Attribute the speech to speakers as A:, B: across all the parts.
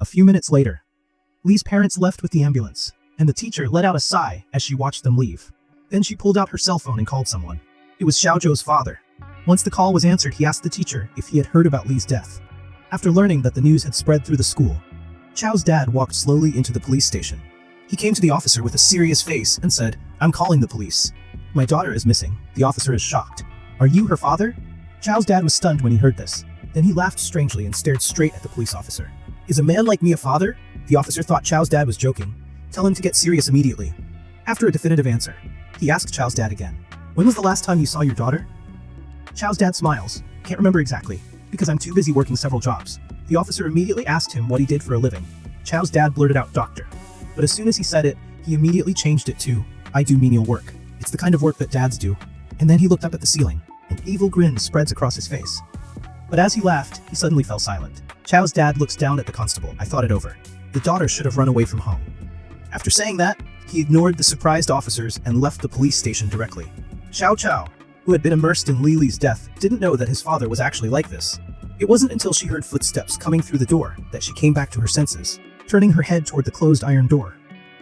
A: few minutes later, Lee's parents left with the ambulance, and the teacher let out a sigh as she watched them leave. Then she pulled out her cell phone and called someone. It was Xiaozhou's father. Once the call was answered, he asked the teacher if he had heard about Lee's death. After learning that the news had spread through the school, Chao's dad walked slowly into the police station. He came to the officer with a serious face and said, "I'm calling the police. My daughter is missing." The officer is shocked. "Are you her father?" Chao's dad was stunned when he heard this. Then he laughed strangely and stared straight at the police officer. "Is a man like me a father?" The officer thought Chao's dad was joking. "Tell him to get serious immediately." After a definitive answer, he asked Chao's dad again, "When was the last time you saw your daughter?" Chao's dad smiles. "Can't remember exactly, because I'm too busy working several jobs." The officer immediately asked him what he did for a living. Chao's dad blurted out "doctor." But as soon as he said it, he immediately changed it to, "I do menial work. It's the kind of work that dads do." And then he looked up at the ceiling. An evil grin spreads across his face. But as he laughed, he suddenly fell silent. Chao's dad looks down at the constable. "I thought it over. The daughter should have run away from home." After saying that, he ignored the surprised officers and left the police station directly. Xiao, who had been immersed in Lily's death, didn't know that his father was actually like this. It wasn't until she heard footsteps coming through the door that she came back to her senses, turning her head toward the closed iron door.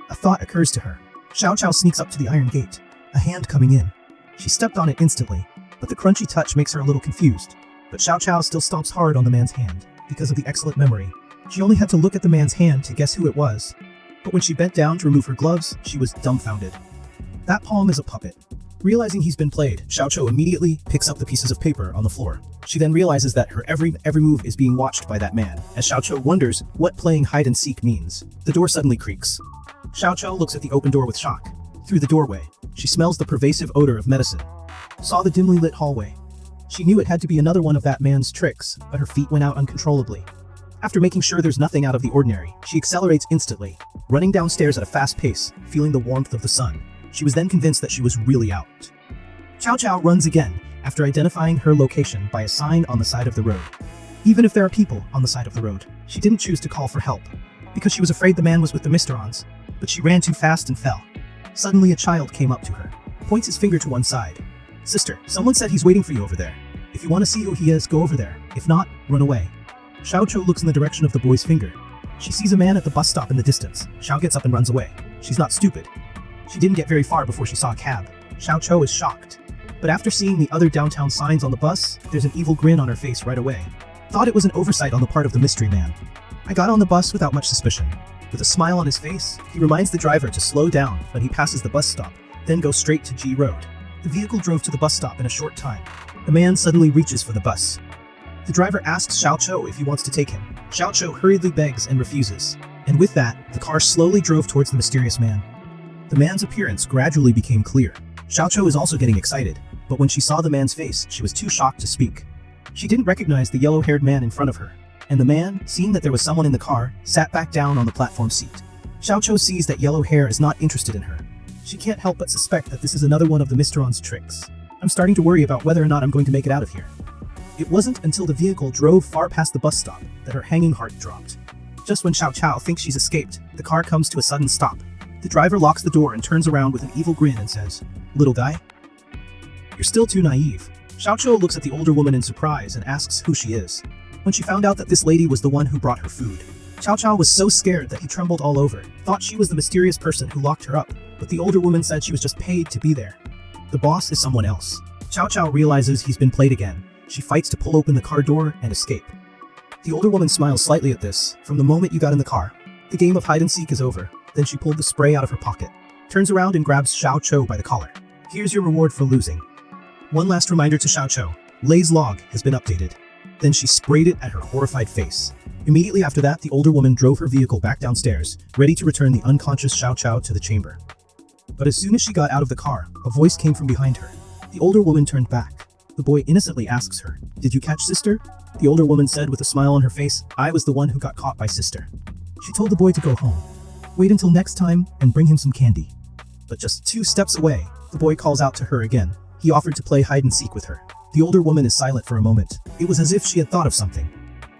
A: A thought occurs to her. Xiao sneaks up to the iron gate, a hand coming in. She stepped on it instantly, but the crunchy touch makes her a little confused. But Xiao still stomps hard on the man's hand, because of the excellent memory. She only had to look at the man's hand to guess who it was. But when she bent down to remove her gloves, she was dumbfounded. That palm is a puppet. Realizing he's been played, Xiao immediately picks up the pieces of paper on the floor. She then realizes that her every move is being watched by that man, as Xiao wonders what playing hide-and-seek means. The door suddenly creaks. Xiao looks at the open door with shock. Through the doorway, she smells the pervasive odor of medicine. Saw the dimly lit hallway. She knew it had to be another one of that man's tricks, but her feet went out uncontrollably. After making sure there's nothing out of the ordinary, she accelerates instantly, running downstairs at a fast pace, feeling the warmth of the sun. She was then convinced that she was really out. Xiao runs again, after identifying her location by a sign on the side of the road. Even if there are people on the side of the road, she didn't choose to call for help, because she was afraid the man was with the Misterons, but she ran too fast and fell. Suddenly a child came up to her, points his finger to one side. "Sister, someone said he's waiting for you over there. If you want to see who he is, go over there. If not, run away." Xiao looks in the direction of the boy's finger. She sees a man at the bus stop in the distance. Xiao gets up and runs away. She's not stupid. She didn't get very far before she saw a cab. Xiao is shocked. But after seeing the other downtown signs on the bus, there's an evil grin on her face right away. Thought it was an oversight on the part of the mystery man. "I got on the bus without much suspicion." With a smile on his face, he reminds the driver to slow down when he passes the bus stop, then go straight to G Road. The vehicle drove to the bus stop in a short time. The man suddenly reaches for the bus. The driver asks Xiao if he wants to take him. Xiao hurriedly begs and refuses. And with that, the car slowly drove towards the mysterious man. The man's appearance gradually became clear. Xiao is also getting excited, but when she saw the man's face, she was too shocked to speak. She didn't recognize the yellow-haired man in front of her, and the man, seeing that there was someone in the car, sat back down on the platform seat. Xiao sees that yellow hair is not interested in her. She can't help but suspect that this is another one of the Misteron's tricks. "I'm starting to worry about whether or not I'm going to make it out of here." It wasn't until the vehicle drove far past the bus stop that her hanging heart dropped. Just when Xiao thinks she's escaped, the car comes to a sudden stop. The driver locks the door and turns around with an evil grin and says, "Little guy, you're still too naive." Xiao looks at the older woman in surprise and asks who she is. When she found out that this lady was the one who brought her food, Xiao was so scared that he trembled all over, thought she was the mysterious person who locked her up, but the older woman said she was just paid to be there. The boss is someone else. Xiao realizes he's been played again. She fights to pull open the car door and escape. The older woman smiles slightly at this. "From the moment you got in the car, the game of hide-and-seek is over." Then she pulled the spray out of her pocket, turns around and grabs Xiao by the collar. "Here's your reward for losing." One last reminder to Xiao, Lei's log has been updated. Then she sprayed it at her horrified face. Immediately after that, the older woman drove her vehicle back downstairs, ready to return the unconscious Xiao to the chamber. But as soon as she got out of the car, a voice came from behind her. The older woman turned back. The boy innocently asks her, "Did you catch sister?" The older woman said with a smile on her face, "I was the one who got caught by sister." She told the boy to go home. Wait until next time and bring him some candy. But just 2 steps away, the boy calls out to her again. He offered to play hide-and-seek with her. The older woman is silent for a moment. It was as if she had thought of something.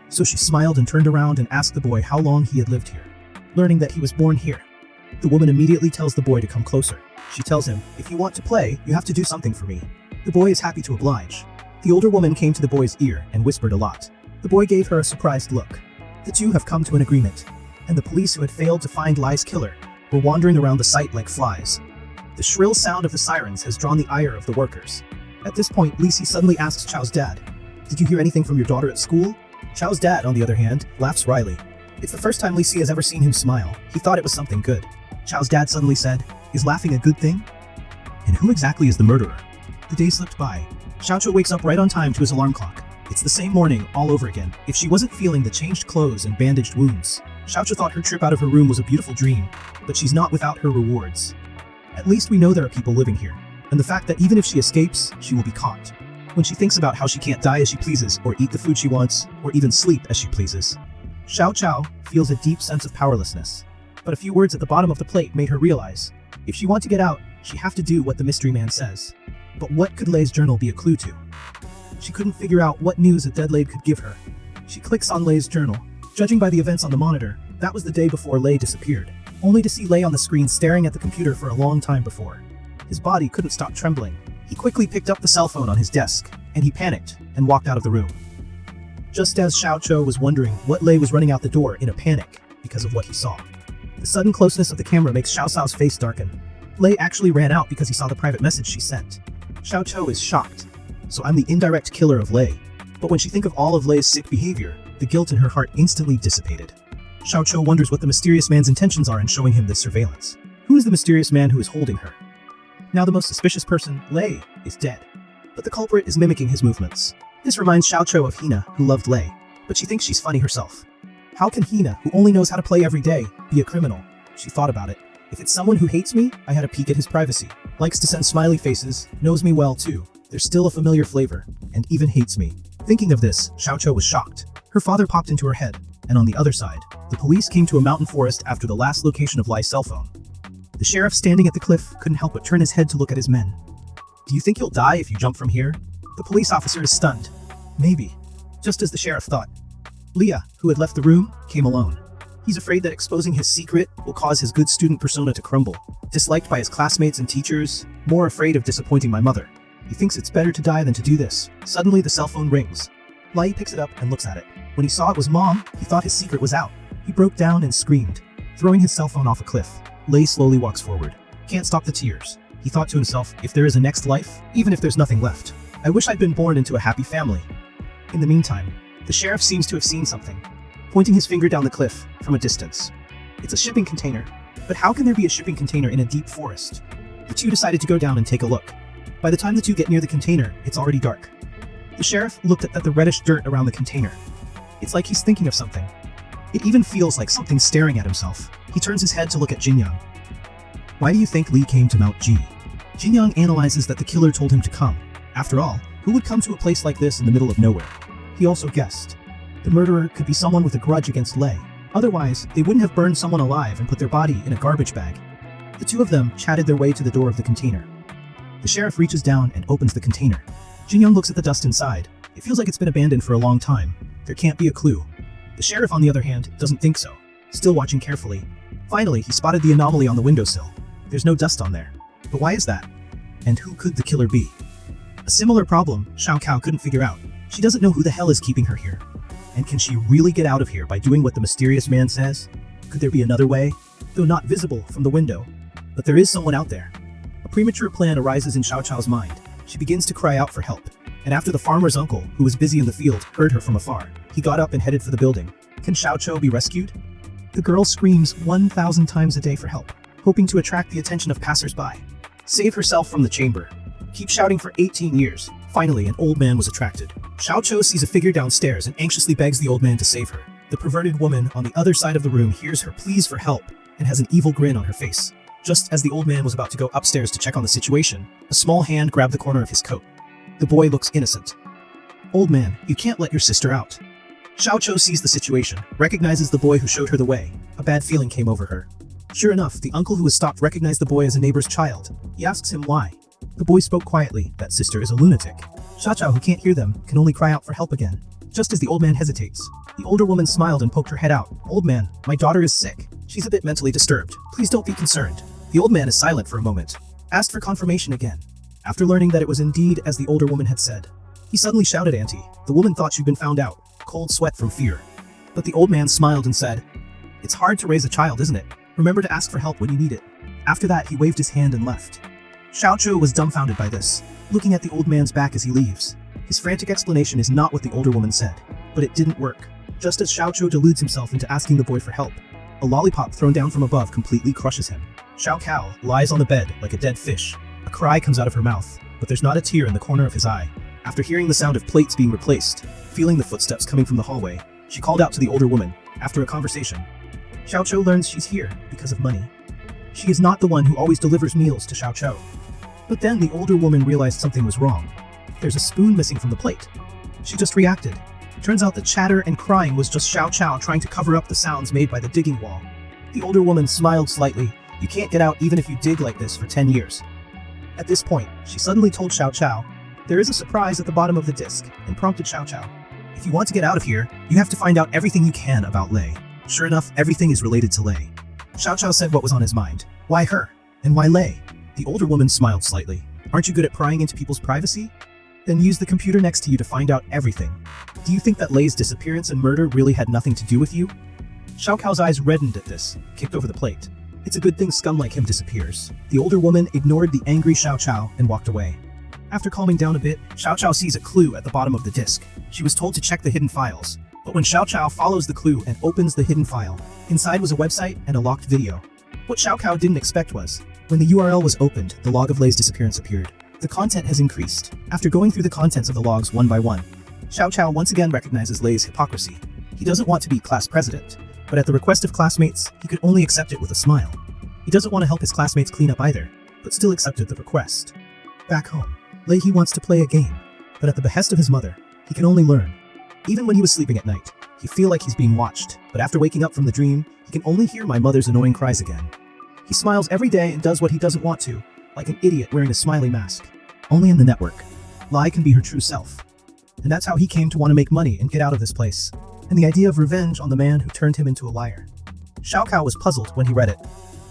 A: So she smiled and turned around and asked the boy how long he had lived here, learning that he was born here. The woman immediately tells the boy to come closer. She tells him, "If you want to play, you have to do something for me." The boy is happy to oblige. The older woman came to the boy's ear and whispered a lot. The boy gave her a surprised look. The two have come to an agreement. and the police who had failed to find Lai's killer were wandering around the site like flies. The shrill sound of the sirens has drawn the ire of the workers. At this point, Lisi suddenly asks Chao's dad, "Did you hear anything from your daughter at school?" Chao's dad, on the other hand, laughs wryly. It's the first time Lisi has ever seen him smile. He thought it was something good. Chao's dad suddenly said, "Is laughing a good thing? And who exactly is the murderer?" The day slipped by. Xiaoqiu wakes up right on time to his alarm clock. It's the same morning, all over again. If she wasn't feeling the changed clothes and bandaged wounds, Xiaoqiu thought her trip out of her room was a beautiful dream, but she's not without her rewards. At least we know there are people living here, and the fact that even if she escapes, she will be caught. When she thinks about how she can't die as she pleases, or eat the food she wants, or even sleep as she pleases, Xiaoqiu feels a deep sense of powerlessness. But a few words at the bottom of the plate made her realize, if she wants to get out, she have to do what the mystery man says. But what could Lei's journal be a clue to? She couldn't figure out what news a dead Lei could give her. She clicks on Lei's journal. Judging by the events on the monitor, that was the day before Lei disappeared, only to see Lei on the screen staring at the computer for a long time before. His body couldn't stop trembling. He quickly picked up the cell phone on his desk, and he panicked and walked out of the room. Just as Xiaoqiu was wondering what Lei was running out the door in a panic because of what he saw. The sudden closeness of the camera makes Xiao Cao's face darken. Lei actually ran out because he saw the private message she sent. Xiaoqiu is shocked. So I'm the indirect killer of Lei. But when she thinks of all of Lei's sick behavior, the guilt in her heart instantly dissipated. Xiaoqiu wonders what the mysterious man's intentions are in showing him this surveillance. Who is the mysterious man who is holding her? Now the most suspicious person, Lei, is dead. But the culprit is mimicking his movements. This reminds Xiaoqiu of Hina, who loved Lei, but she thinks she's funny herself. How can Hina, who only knows how to play every day, be a criminal? She thought about it. If it's someone who hates me, I had a peek at his privacy. Likes to send smiley faces, knows me well too. There's still a familiar flavor, and even hates me. Thinking of this, Xiaoqiu was shocked. Her father popped into her head, and on the other side, the police came to a mountain forest after the last location of Lai's cell phone. The sheriff standing at the cliff couldn't help but turn his head to look at his men. "Do you think you'll die if you jump from here?" The police officer is stunned. Maybe. Just as the sheriff thought. Leah, who had left the room, came alone. He's afraid that exposing his secret will cause his good student persona to crumble. Disliked by his classmates and teachers, more afraid of disappointing my mother. He thinks it's better to die than to do this. Suddenly the cell phone rings. Lai picks it up and looks at it. When he saw it was Mom, he thought his secret was out. He broke down and screamed, throwing his cell phone off a cliff. Lei slowly walks forward. Can't stop the tears. He thought to himself, if there is a next life, even if there's nothing left, I wish I'd been born into a happy family. In the meantime, the sheriff seems to have seen something, pointing his finger down the cliff from a distance. It's a shipping container, but how can there be a shipping container in a deep forest? The two decided to go down and take a look. By the time the two get near the container, it's already dark. The sheriff looked at the reddish dirt around the container. It's like he's thinking of something. It even feels like something's staring at himself. He turns his head to look at Jinyang. Why do you think Li came to Mount Ji? Jinyang analyzes that the killer told him to come. After all, who would come to a place like this in the middle of nowhere? He also guessed. The murderer could be someone with a grudge against Lei. Otherwise, they wouldn't have burned someone alive and put their body in a garbage bag. The two of them chatted their way to the door of the container. The sheriff reaches down and opens the container. Jinyang looks at the dust inside. It feels like it's been abandoned for a long time. There can't be a clue. The sheriff, on the other hand, doesn't think so, still watching carefully. Finally, he spotted the anomaly on the windowsill. There's no dust on there. But why is that? And who could the killer be? A similar problem Xiao Cao couldn't figure out. She doesn't know who the hell is keeping her here. And can she really get out of here by doing what the mysterious man says? Could there be another way? Though not visible from the window. But there is someone out there. A premature plan arises in Xiao Cao's mind. She begins to cry out for help. And after the farmer's uncle, who was busy in the field, heard her from afar, he got up and headed for the building. Can Xiao Cao be rescued? The girl screams 1,000 times a day for help, hoping to attract the attention of passers-by. Save herself from the chamber. Keep shouting for 18 years. Finally, an old man was attracted. Xiao Cao sees a figure downstairs and anxiously begs the old man to save her. The perverted woman on the other side of the room hears her pleas for help and has an evil grin on her face. Just as the old man was about to go upstairs to check on the situation, a small hand grabbed the corner of his coat. The boy looks innocent. Old man, you can't let your sister out. Xiao Cao sees the situation, recognizes the boy who showed her the way. A bad feeling came over her. Sure enough, the uncle who was stopped recognized the boy as a neighbor's child. He asks him why. The boy spoke quietly. That sister is a lunatic. Xiao Cao, who can't hear them, can only cry out for help again. Just as the old man hesitates, the older woman smiled and poked her head out. Old man, my daughter is sick. She's a bit mentally disturbed. Please don't be concerned. The old man is silent for a moment. Asked for confirmation again. After learning that it was indeed as the older woman had said, he suddenly shouted, Auntie. The woman thought she'd been found out. Cold sweat from fear. But the old man smiled and said, It's hard to raise a child, isn't it? Remember to ask for help when you need it. After that, he waved his hand and left. Xiaoqiu was dumbfounded by this, looking at the old man's back as he leaves. His frantic explanation is not what the older woman said, but it didn't work. Just as Xiaoqiu deludes himself into asking the boy for help, a lollipop thrown down from above completely crushes him. Xiaoqiu lies on the bed like a dead fish. A cry comes out of her mouth, but there's not a tear in the corner of his eye. After hearing the sound of plates being replaced, feeling the footsteps coming from the hallway, she called out to the older woman. After a conversation, Xiaoqiu learns she's here because of money. She is not the one who always delivers meals to Xiaoqiu. But then the older woman realized something was wrong. There's a spoon missing from the plate. She just reacted. Turns out the chatter and crying was just Xiaoqiu trying to cover up the sounds made by the digging wall. The older woman smiled slightly. You can't get out even if you dig like this for 10 years. At this point, she suddenly told Xiaoqiu, there is a surprise at the bottom of the disc, and prompted Xiaoqiu. If you want to get out of here, you have to find out everything you can about Lei. Sure enough, everything is related to Lei. Xiaoqiu said what was on his mind. Why her? And why Lei? The older woman smiled slightly. Aren't you good at prying into people's privacy? Then use the computer next to you to find out everything. Do you think that Lei's disappearance and murder really had nothing to do with you? Xiaoqiu's eyes reddened at this, kicked over the plate. It's a good thing scum like him disappears. The older woman ignored the angry Xiaoqiu and walked away. After calming down a bit, Xiaoqiu sees a clue at the bottom of the disc. She was told to check the hidden files. But when Xiaoqiu follows the clue and opens the hidden file, inside was a website and a locked video. What Xiaoqiu didn't expect was, when the URL was opened, the log of Lei's disappearance appeared. The content has increased. After going through the contents of the logs one by one, Xiaoqiu once again recognizes Lei's hypocrisy. He doesn't want to be class president, but at the request of classmates, he could only accept it with a smile. He doesn't want to help his classmates clean up either, but still accepted the request. Back home, Lei wants to play a game, but at the behest of his mother, he can only learn. Even when he was sleeping at night, he feel like he's being watched, but after waking up from the dream, he can only hear my mother's annoying cries again. He smiles every day and does what he doesn't want to, like an idiot wearing a smiley mask. Only in the network, Lei can be her true self. And that's how he came to want to make money and get out of this place, and the idea of revenge on the man who turned him into a liar. Xiaoqiu was puzzled when he read it.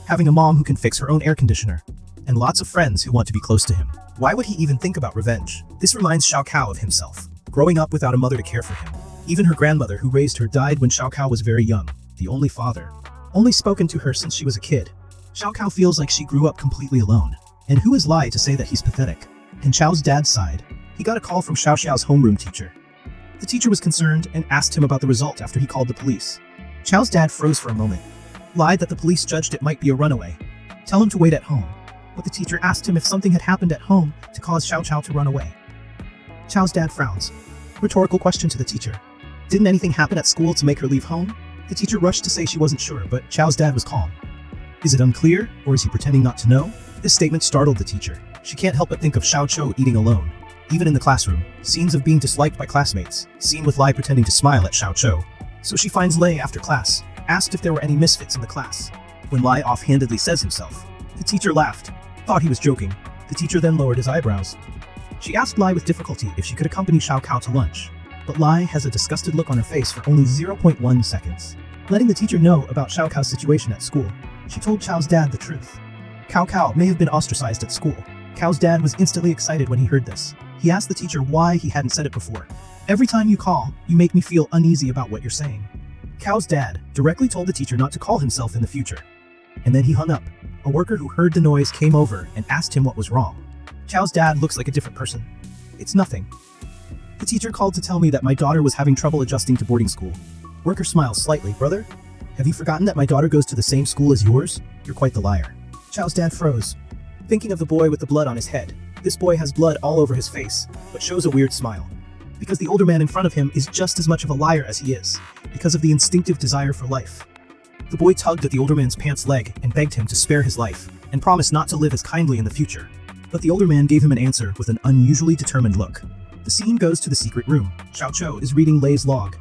A: Having a mom who can fix her own air conditioner, and lots of friends who want to be close to him. Why would he even think about revenge? This reminds Xiaoqiu of himself, growing up without a mother to care for him. Even her grandmother who raised her died when Xiaoqiu was very young, the only father. Only spoken to her since she was a kid. Xiaoqiu feels like she grew up completely alone. And who is Lei to say that he's pathetic? And Xiao's dad sighed. He got a call from Xiao's homeroom teacher. The teacher was concerned and asked him about the result after he called the police. Xiao's dad froze for a moment, lied that the police judged it might be a runaway. Tell him to wait at home. But the teacher asked him if something had happened at home to cause Xiao to run away. Xiao's dad frowns. Rhetorical question to the teacher. Didn't anything happen at school to make her leave home? The teacher rushed to say she wasn't sure, but Xiao's dad was calm. Is it unclear, or is he pretending not to know? This statement startled the teacher. She can't help but think of Xiao eating alone. Even in the classroom, scenes of being disliked by classmates, seen with Lei pretending to smile at Xiao. So she finds Lei after class, asked if there were any misfits in the class. When Lei offhandedly says himself, the teacher laughed, thought he was joking. The teacher then lowered his eyebrows. She asked Lei with difficulty if she could accompany Xiao to lunch, but Lei has a disgusted look on her face for only 0.1 seconds. Letting the teacher know about Xiao's situation at school, she told Xiao's dad the truth. Cao may have been ostracized at school. Cao's dad was instantly excited when he heard this. He asked the teacher why he hadn't said it before. Every time you call, you make me feel uneasy about what you're saying. Cao's dad directly told the teacher not to call himself in the future. And then he hung up. A worker who heard the noise came over and asked him what was wrong. Cao's dad looks like a different person. It's nothing. The teacher called to tell me that my daughter was having trouble adjusting to boarding school. Worker smiles slightly. Brother, have you forgotten that my daughter goes to the same school as yours? You're quite the liar. Cao's dad froze, thinking of the boy with the blood on his head. This boy has blood all over his face, but shows a weird smile. Because the older man in front of him is just as much of a liar as he is, because of the instinctive desire for life. The boy tugged at the older man's pants leg and begged him to spare his life, and promised not to live as kindly in the future. But the older man gave him an answer with an unusually determined look. The scene goes to the secret room. Xiao is reading Lei's log.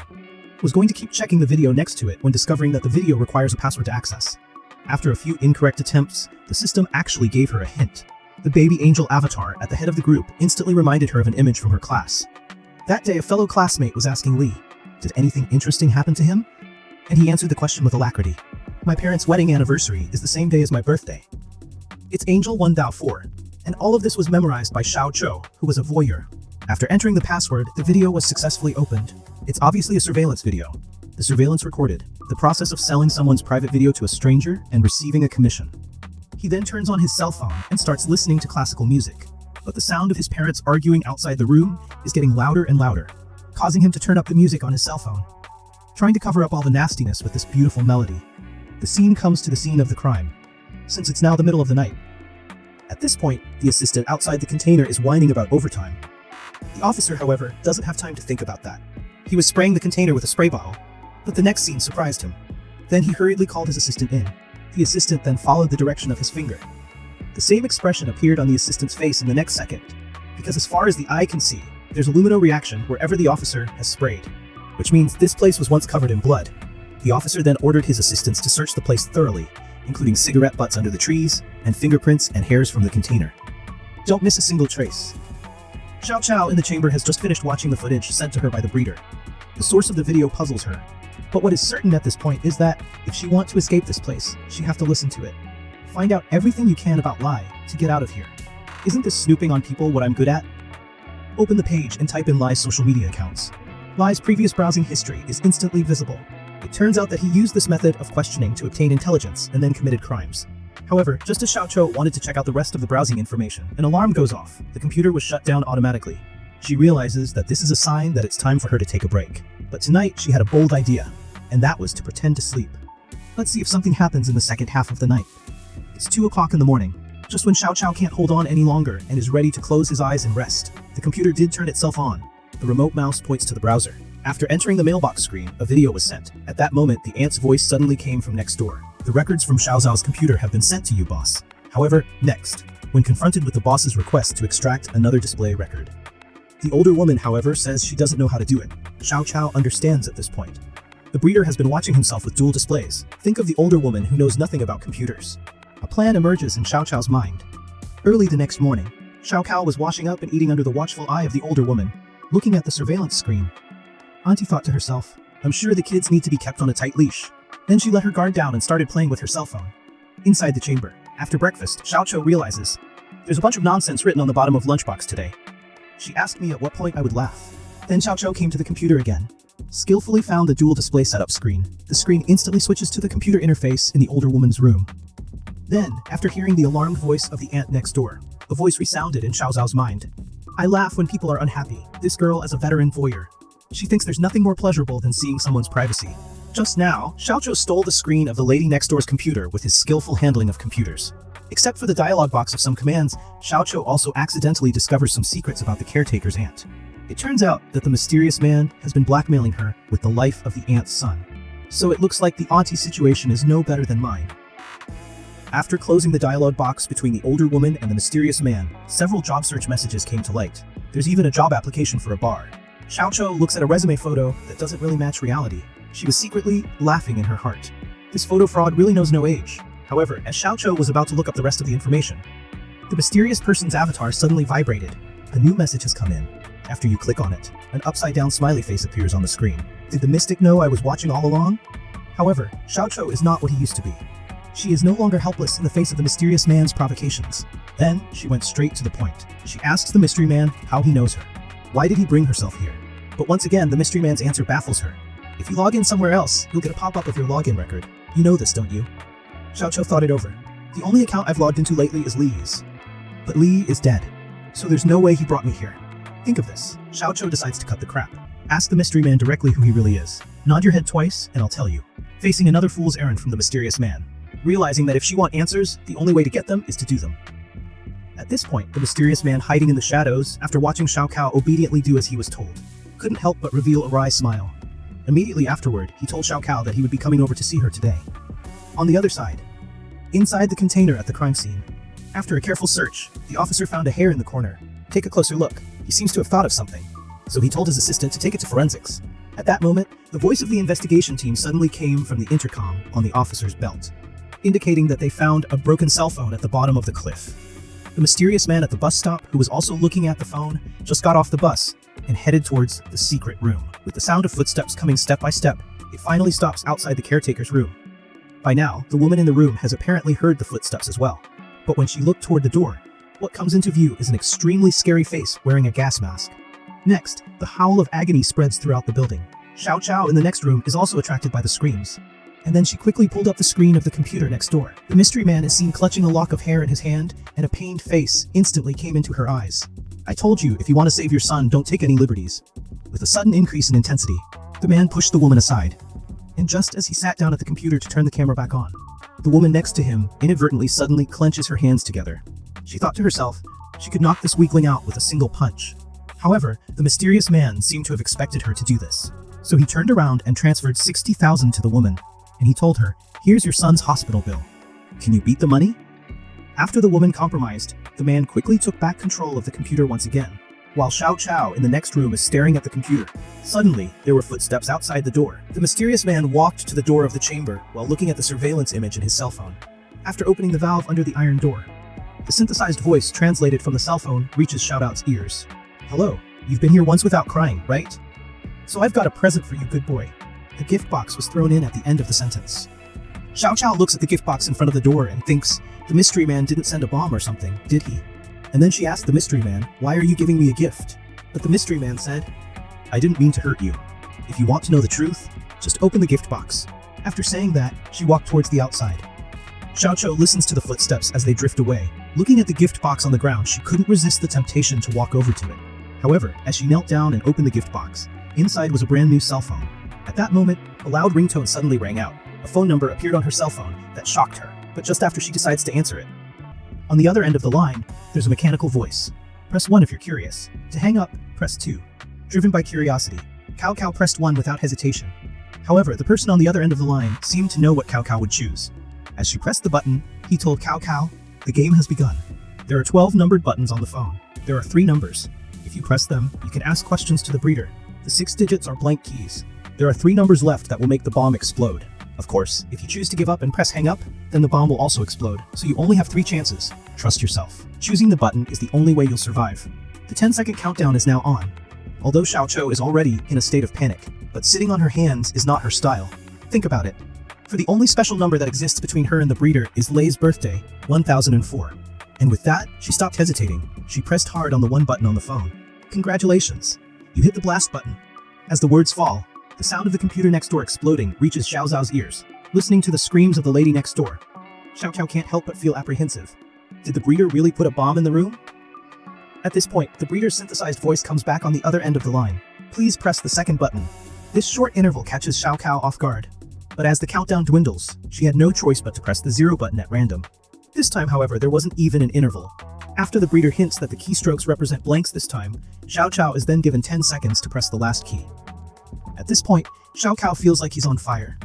A: Was going to keep checking the video next to it when discovering that the video requires a password to access. After a few incorrect attempts, the system actually gave her a hint. The baby angel avatar at the head of the group instantly reminded her of an image from her class. That day, a fellow classmate was asking Lee, did anything interesting happen to him? And he answered the question with alacrity. My parents' wedding anniversary is the same day as my birthday. It's Angel 1004. And all of this was memorized by Xiao, who was a voyeur. After entering the password, the video was successfully opened. It's obviously a surveillance video. The surveillance recorded the process of selling someone's private video to a stranger and receiving a commission. He then turns on his cell phone and starts listening to classical music. But the sound of his parents arguing outside the room is getting louder and louder, causing him to turn up the music on his cell phone, trying to cover up all the nastiness with this beautiful melody. The scene comes to the scene of the crime, since it's now the middle of the night. At this point, the assistant outside the container is whining about overtime. The officer, however, doesn't have time to think about that. He was spraying the container with a spray bottle, but the next scene surprised him. Then he hurriedly called his assistant in. The assistant then followed the direction of his finger. The same expression appeared on the assistant's face in the next second, because as far as the eye can see, there's a lumino reaction wherever the officer has sprayed, which means this place was once covered in blood. The officer then ordered his assistants to search the place thoroughly, including cigarette butts under the trees, and fingerprints and hairs from the container. Don't miss a single trace. Xiao Qiao in the chamber has just finished watching the footage sent to her by the breeder. The source of the video puzzles her, but what is certain at this point is that if she wants to escape this place, she have to listen to it. Find out everything you can about Lai to get out of here. Isn't this snooping on people what I'm good at? Open the page and type in Lai's social media accounts. Lai's previous browsing history is instantly visible. It turns out that he used this method of questioning to obtain intelligence and then committed crimes. However, just as Xiao Qiao wanted to check out the rest of the browsing information, an alarm goes off. The computer was shut down automatically. She realizes that this is a sign that it's time for her to take a break. But tonight she had a bold idea, and that was to pretend to sleep. Let's see if something happens in the second half of the night. It's 2 o'clock in the morning, just when Xiao Qiao can't hold on any longer and is ready to close his eyes and rest. The computer did turn itself on. The remote mouse points to the browser. After entering the mailbox screen, a video was sent. At that moment, the aunt's voice suddenly came from next door. The records from Xiao Zhao's computer have been sent to you, boss. However, next, when confronted with the boss's request to extract another display record. The older woman, however, says she doesn't know how to do it. Xiao Qiao understands at this point. The breeder has been watching himself with dual displays. Think of the older woman who knows nothing about computers. A plan emerges in Xiao Qiao's mind. Early the next morning, Xiao Qiao was washing up and eating under the watchful eye of the older woman, looking at the surveillance screen. Auntie thought to herself, I'm sure the kids need to be kept on a tight leash. Then she let her guard down and started playing with her cell phone. Inside the chamber, after breakfast, Xiao Qiao realizes, there's a bunch of nonsense written on the bottom of lunchbox today. She asked me at what point I would laugh. Then Xiao Qiao came to the computer again. Skillfully found the dual display setup screen. The screen instantly switches to the computer interface in the older woman's room. Then, after hearing the alarmed voice of the aunt next door, the voice resounded in Xiao Zhao's mind. I laugh when people are unhappy. This girl is a veteran voyeur. She thinks there's nothing more pleasurable than seeing someone's privacy. Just now, Xiao Qiao stole the screen of the lady next door's computer with his skillful handling of computers. Except for the dialog box of some commands, Xiao Qiao also accidentally discovers some secrets about the caretaker's aunt. It turns out that the mysterious man has been blackmailing her with the life of the aunt's son. So it looks like the auntie situation is no better than mine. After closing the dialog box between the older woman and the mysterious man, several job search messages came to light. There's even a job application for a bar. Xiao Qiao looks at a resume photo that doesn't really match reality. She was secretly laughing in her heart. This photo fraud really knows no age. However, as Xiao Qiao was about to look up the rest of the information, the mysterious person's avatar suddenly vibrated. A new message has come in. After you click on it, an upside-down smiley face appears on the screen. Did the mystic know I was watching all along? However, Xiao Qiao is not what he used to be. She is no longer helpless in the face of the mysterious man's provocations. Then, she went straight to the point. She asks the mystery man how he knows her. Why did he bring herself here? But once again, the mystery man's answer baffles her. If you log in somewhere else, you'll get a pop-up of your login record. You know this, don't you? Xiao Qiao thought it over. The only account I've logged into lately is Li's. But Li is dead, so there's no way he brought me here. Think of this. Xiao Qiao decides to cut the crap. Ask the mystery man directly who he really is. Nod your head twice, and I'll tell you. Facing another fool's errand from the mysterious man. Realizing that if she wants answers, the only way to get them is to do them. At this point, the mysterious man hiding in the shadows, after watching Xiao Qiao obediently do as he was told, couldn't help but reveal a wry smile. Immediately afterward, he told Xiao Qiao that he would be coming over to see her today. On the other side, inside the container at the crime scene, after a careful search, the officer found a hair in the corner. Take a closer look. He seems to have thought of something. So he told his assistant to take it to forensics. At that moment, the voice of the investigation team suddenly came from the intercom on the officer's belt, indicating that they found a broken cell phone at the bottom of the cliff. The mysterious man at the bus stop, who was also looking at the phone, just got off the bus and headed towards the secret room. With the sound of footsteps coming step by step, it finally stops outside the caretaker's room. By now, the woman in the room has apparently heard the footsteps as well. But when she looked toward the door, what comes into view is an extremely scary face wearing a gas mask. Next, the howl of agony spreads throughout the building. Xiao Chao in the next room is also attracted by the screams. And then she quickly pulled up the screen of the computer next door. The mystery man is seen clutching a lock of hair in his hand, and a pained face instantly came into her eyes. I told you, if you want to save your son, don't take any liberties. With a sudden increase in intensity, the man pushed the woman aside. And just as he sat down at the computer to turn the camera back on, the woman next to him inadvertently suddenly clenches her hands together. She thought to herself, she could knock this weakling out with a single punch. However, the mysterious man seemed to have expected her to do this. So he turned around and transferred 60,000 to the woman, and he told her, here's your son's hospital bill. Can you beat the money? After the woman compromised, the man quickly took back control of the computer once again, while Xiao Chao in the next room is staring at the computer. Suddenly, there were footsteps outside the door. The mysterious man walked to the door of the chamber while looking at the surveillance image in his cell phone. After opening the valve under the iron door, the synthesized voice translated from the cell phone reaches Xiao Dao's ears. Hello, you've been here once without crying, right? So I've got a present for you, good boy. The gift box was thrown in at the end of the sentence. Xiao Chao looks at the gift box in front of the door and thinks, the mystery man didn't send a bomb or something, did he? And then she asked the mystery man, why are you giving me a gift? But the mystery man said, I didn't mean to hurt you. If you want to know the truth, just open the gift box. After saying that, she walked towards the outside. Xiao Chao listens to the footsteps as they drift away. Looking at the gift box on the ground, she couldn't resist the temptation to walk over to it. However, as she knelt down and opened the gift box, inside was a brand new cell phone. At that moment, a loud ringtone suddenly rang out. A phone number appeared on her cell phone that shocked her, but just after she decides to answer it. On the other end of the line, there's a mechanical voice. Press 1 if you're curious. To hang up, press 2. Driven by curiosity, Cao Cao pressed 1 without hesitation. However, the person on the other end of the line seemed to know what Cao Cao would choose. As she pressed the button, he told Cao Cao, the game has begun. There are 12 numbered buttons on the phone. There are 3 numbers. If you press them, you can ask questions to the breeder. The 6 digits are blank keys. There are 3 numbers left that will make the bomb explode. Of course, if you choose to give up and press hang up, then the bomb will also explode, so you only have 3 chances. Trust yourself. Choosing the button is the only way you'll survive. The 10-second countdown is now on. Although Xiao Chao is already in a state of panic, but sitting on her hands is not her style. Think about it. For the only special number that exists between her and the breeder is Lei's birthday, 1004. And with that, she stopped hesitating. She pressed hard on the 1 button on the phone. Congratulations! You hit the blast button. As the words fall, the sound of the computer next door exploding reaches Xiao Zhao's ears. Listening to the screams of the lady next door, Xiao Chao can't help but feel apprehensive. Did the breeder really put a bomb in the room? At this point, the breeder's synthesized voice comes back on the other end of the line. Please press the 2nd button. This short interval catches Xiao Chao off guard. But as the countdown dwindles, she had no choice but to press the 0 button at random. This time, however, there wasn't even an interval. After the breeder hints that the keystrokes represent blanks this time, Xiao Chao is then given 10 seconds to press the last key. At this point, Xiao Chao feels like he's on fire.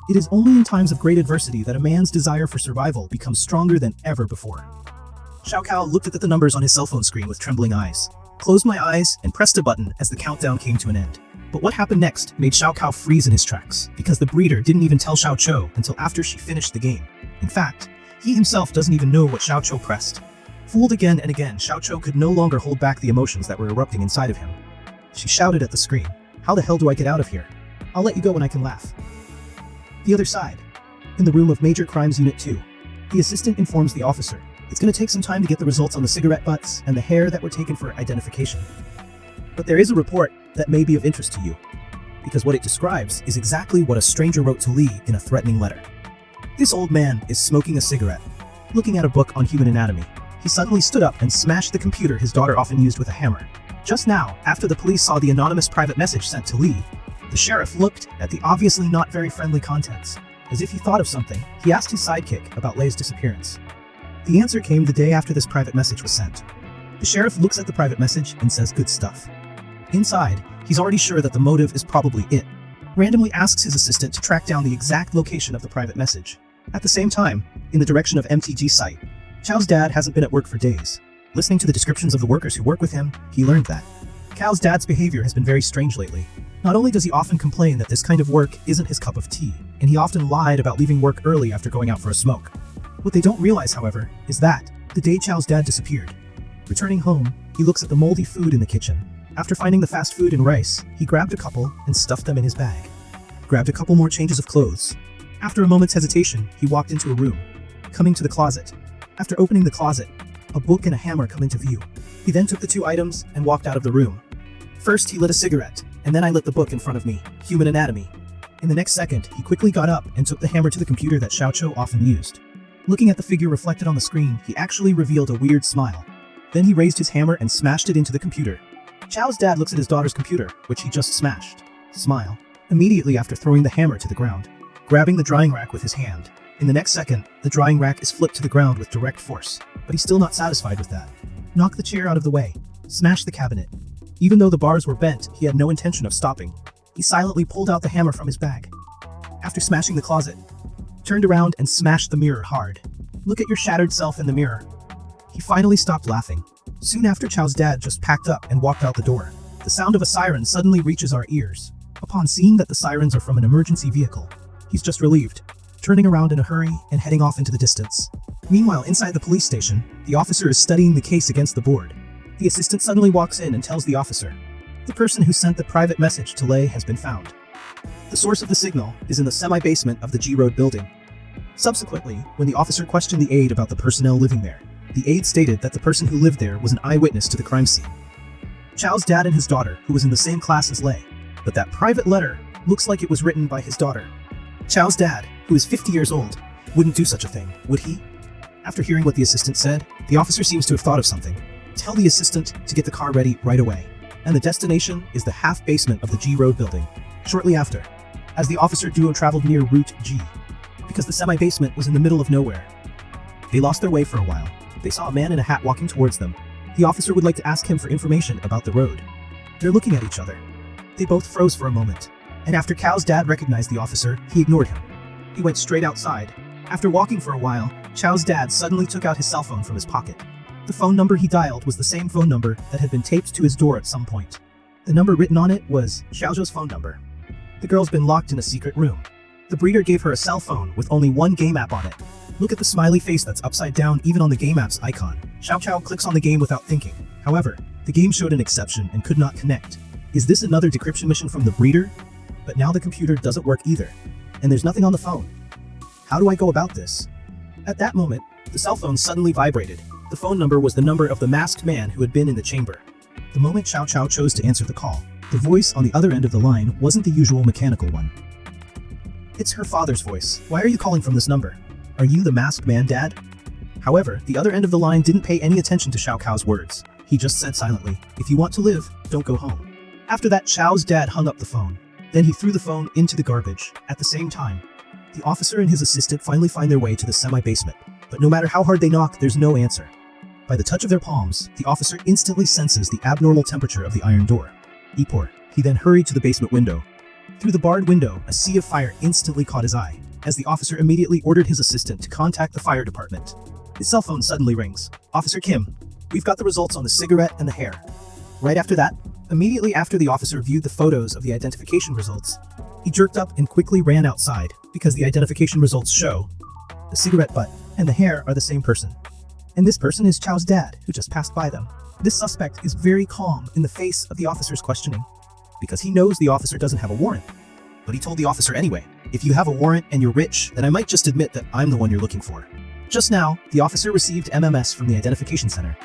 A: It is only in times of great adversity that a man's desire for survival becomes stronger than ever before. Xiao Chao looked at the numbers on his cell phone screen with trembling eyes, closed my eyes, and pressed a button as the countdown came to an end. But what happened next made Xiao Chao freeze in his tracks, because the breeder didn't even tell Xiao Chao until after she finished the game. In fact, he himself doesn't even know what Xiao Chao pressed. Fooled again and again, Xiao Chao could no longer hold back the emotions that were erupting inside of him. She shouted at the screen, how the hell do I get out of here? I'll let you go when I can laugh. The other side. In the room of Major Crimes Unit 2, the assistant informs the officer, it's going to take some time to get the results on the cigarette butts and the hair that were taken for identification. But there is a report that may be of interest to you, because what it describes is exactly what a stranger wrote to Lee in a threatening letter. This old man is smoking a cigarette, looking at a book on human anatomy. He suddenly stood up and smashed the computer his daughter often used with a hammer. Just now, after the police saw the anonymous private message sent to Lee, the sheriff looked at the obviously not very friendly contents. As if he thought of something, he asked his sidekick about Lei's disappearance. The answer came the day after this private message was sent. The sheriff looks at the private message and says good stuff. Inside, he's already sure that the motive is probably it. Randomly asks his assistant to track down the exact location of the private message. At the same time, in the direction of MTG site, Chao's dad hasn't been at work for days. Listening to the descriptions of the workers who work with him, he learned that Cao's dad's behavior has been very strange lately. Not only does he often complain that this kind of work isn't his cup of tea, and he often lied about leaving work early after going out for a smoke. What they don't realize, however, is that the day Chao's dad disappeared. Returning home, he looks at the moldy food in the kitchen. After finding the fast food and rice, he grabbed a couple and stuffed them in his bag. Grabbed a couple more changes of clothes. After a moment's hesitation, he walked into a room, coming to the closet. After opening the closet, a book and a hammer come into view. He then took the 2 items and walked out of the room. First, he lit a cigarette, And then I lit the book in front of me, Human Anatomy. In the next second, he quickly got up and took the hammer to the computer that Xiao often used. Looking at the figure reflected on the screen, he actually revealed a weird smile. Then he raised his hammer and smashed it into the computer. Xiao's dad looks at his daughter's computer, which he just smashed. Smile. Immediately after throwing the hammer to the ground, grabbing the drying rack with his hand. In the next second, the drying rack is flipped to the ground with direct force, but he's still not satisfied with that. Knock the chair out of the way. Smash the cabinet. Even though the bars were bent, he had no intention of stopping. He silently pulled out the hammer from his bag. After smashing the closet, turned around and smashed the mirror hard. Look at your shattered self in the mirror. He finally stopped laughing. Soon after, Chao's dad just packed up and walked out the door. The sound of a siren suddenly reaches our ears. Upon seeing that the sirens are from an emergency vehicle, he's just relieved, turning around in a hurry and heading off into the distance. Meanwhile, inside the police station, the officer is studying the case against the board. The assistant suddenly walks in and tells the officer, the person who sent the private message to Lei has been found. The source of the signal is in the semi-basement of the G Road building. Subsequently, when the officer questioned the aide about the personnel living there, the aide stated that the person who lived there was an eyewitness to the crime scene. Chao's dad and his daughter, who was in the same class as Lei, but that private letter looks like it was written by his daughter. Chao's dad, who is 50 years old, wouldn't do such a thing, would he? After hearing what the assistant said, the officer seems to have thought of something. Tell the assistant to get the car ready right away. And the destination is the half basement of the G Road building. Shortly after, as the officer duo traveled near Route G, because the semi-basement was in the middle of nowhere. They lost their way for a while. They saw a man in a hat walking towards them. The officer would like to ask him for information about the road. They're looking at each other. They both froze for a moment. And after Chao's dad recognized the officer, he ignored him. He went straight outside. After walking for a while, Chao's dad suddenly took out his cell phone from his pocket. The phone number he dialed was the same phone number that had been taped to his door at some point. The number written on it was Xiao's phone number. The girl's been locked in a secret room. The breeder gave her a cell phone with only one game app on it. Look at the smiley face that's upside down even on the game app's icon. Xiao clicks on the game without thinking. However, the game showed an exception and could not connect. Is this another decryption mission from the breeder? But now the computer doesn't work either. And there's nothing on the phone. How do I go about this? At that moment, the cell phone suddenly vibrated. The phone number was the number of the masked man who had been in the chamber. The moment Xiao chose to answer the call, the voice on the other end of the line wasn't the usual mechanical one. It's her father's voice. Why are you calling from this number? Are you the masked man, Dad? However, the other end of the line didn't pay any attention to Xiao's words. He just said silently, if you want to live, don't go home. After that, Xiao's dad hung up the phone. Then he threw the phone into the garbage. At the same time, the officer and his assistant finally find their way to the semi-basement. But no matter how hard they knock, there's no answer. By the touch of their palms, the officer instantly senses the abnormal temperature of the iron door. Epor. He then hurried to the basement window. Through the barred window, a sea of fire instantly caught his eye, as the officer immediately ordered his assistant to contact the fire department. His cell phone suddenly rings. Officer Kim, we've got the results on the cigarette and the hair. Right after that, immediately after the officer viewed the photos of the identification results, he jerked up and quickly ran outside, because the identification results show the cigarette butt and the hair are the same person. And this person is Chao's dad, who just passed by them. This suspect is very calm in the face of the officer's questioning, because he knows the officer doesn't have a warrant. But he told the officer anyway, if you have a warrant and you're rich, then I might just admit that I'm the one you're looking for. Just now, the officer received MMS from the identification center,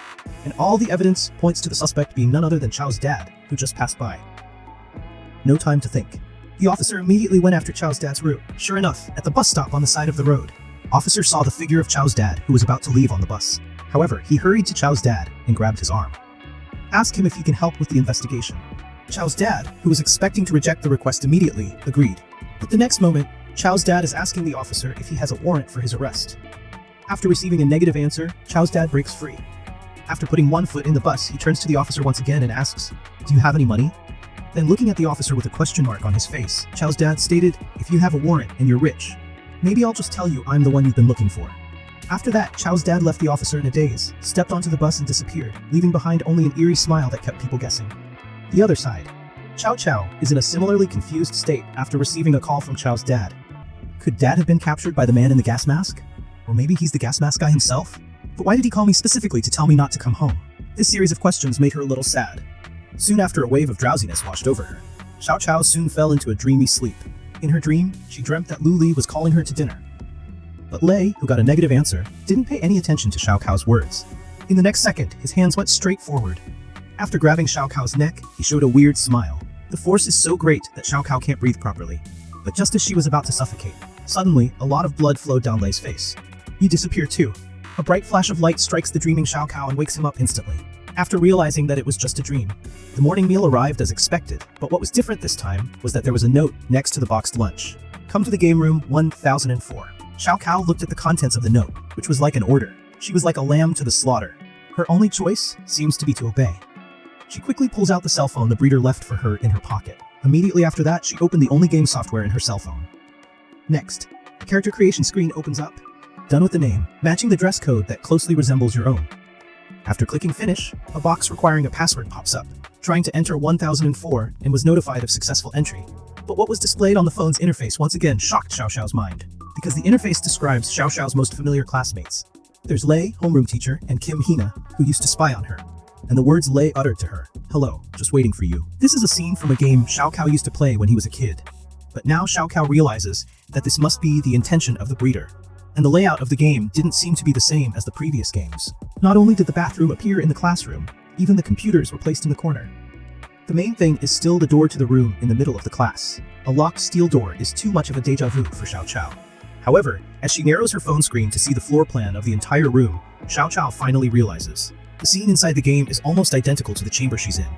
A: and all the evidence points to the suspect being none other than Chao's dad, who just passed by. No time to think. The officer immediately went after Chao's dad's route. Sure enough, at the bus stop on the side of the road, officer saw the figure of Chao's dad, who was about to leave on the bus. However, he hurried to Chao's dad and grabbed his arm. Ask him if he can help with the investigation. Chao's dad, who was expecting to reject the request immediately, agreed. But the next moment, Chao's dad is asking the officer if he has a warrant for his arrest. After receiving a negative answer, Chao's dad breaks free. After putting one foot in the bus, he turns to the officer once again and asks, "Do you have any money?" Then looking at the officer with a question mark on his face, Chao's dad stated, "If you have a warrant and you're rich, maybe I'll just tell you I'm the one you've been looking for." After that, Chao's dad left the officer in a daze, stepped onto the bus and disappeared, leaving behind only an eerie smile that kept people guessing. The other side. Chao is in a similarly confused state after receiving a call from Chao's dad. Could Dad have been captured by the man in the gas mask? Or maybe he's the gas mask guy himself? But why did he call me specifically to tell me not to come home? This series of questions made her a little sad. Soon after, a wave of drowsiness washed over her. Chao soon fell into a dreamy sleep. In her dream, she dreamt that Lu Li was calling her to dinner. But Lei, who got a negative answer, didn't pay any attention to Xiao Cao's words. In the next second, his hands went straight forward. After grabbing Xiao Cao's neck, he showed a weird smile. The force is so great that Xiao Kao can't breathe properly. But just as she was about to suffocate, suddenly, a lot of blood flowed down Lei's face. You disappear too. A bright flash of light strikes the dreaming Xiao Kao and wakes him up instantly. After realizing that it was just a dream, the morning meal arrived as expected, but what was different this time was that there was a note next to the boxed lunch. Come to the game room 1004. Xiao Kao looked at the contents of the note, which was like an order. She was like a lamb to the slaughter. Her only choice seems to be to obey. She quickly pulls out the cell phone the breeder left for her in her pocket. Immediately after that, she opened the only game software in her cell phone. Next, the character creation screen opens up. Done with the name, matching the dress code that closely resembles your own. After clicking finish, a box requiring a password pops up. Trying to enter 1004 and was notified of successful entry. But what was displayed on the phone's interface once again shocked Xiao Xiao's mind. Because the interface describes Xiao Xiao's most familiar classmates. There's Lei, homeroom teacher, and Kim Hina, who used to spy on her. And the words Lei uttered to her, "Hello, just waiting for you." This is a scene from a game Xiao Kao used to play when he was a kid. But now Xiao Kao realizes that this must be the intention of the breeder. And the layout of the game didn't seem to be the same as the previous games. Not only did the bathroom appear in the classroom, even the computers were placed in the corner. The main thing is still the door to the room in the middle of the class. A locked steel door is too much of a deja vu for Xiao Qiao. However, as she narrows her phone screen to see the floor plan of the entire room, Xiao Qiao finally realizes. The scene inside the game is almost identical to the chamber she's in.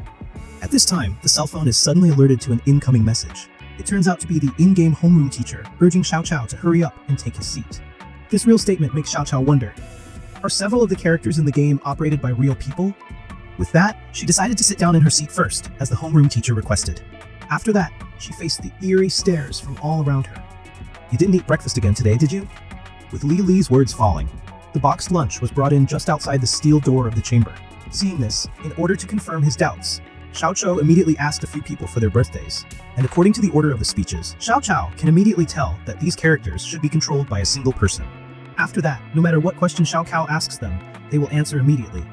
A: At this time, the cell phone is suddenly alerted to an incoming message. It turns out to be the in-game homeroom teacher urging Xiao Qiao to hurry up and take his seat. This real statement makes Xiao Qiao wonder, are several of the characters in the game operated by real people? With that, she decided to sit down in her seat first, as the homeroom teacher requested. After that, she faced the eerie stares from all around her. You didn't eat breakfast again today, did you? With Li's words falling, the boxed lunch was brought in just outside the steel door of the chamber. Seeing this, in order to confirm his doubts, Xiao Qiao immediately asked a few people for their birthdays. And according to the order of the speeches, Xiao Qiao can immediately tell that these characters should be controlled by a single person. After that, no matter what question Xiao Kao asks them, they will answer immediately.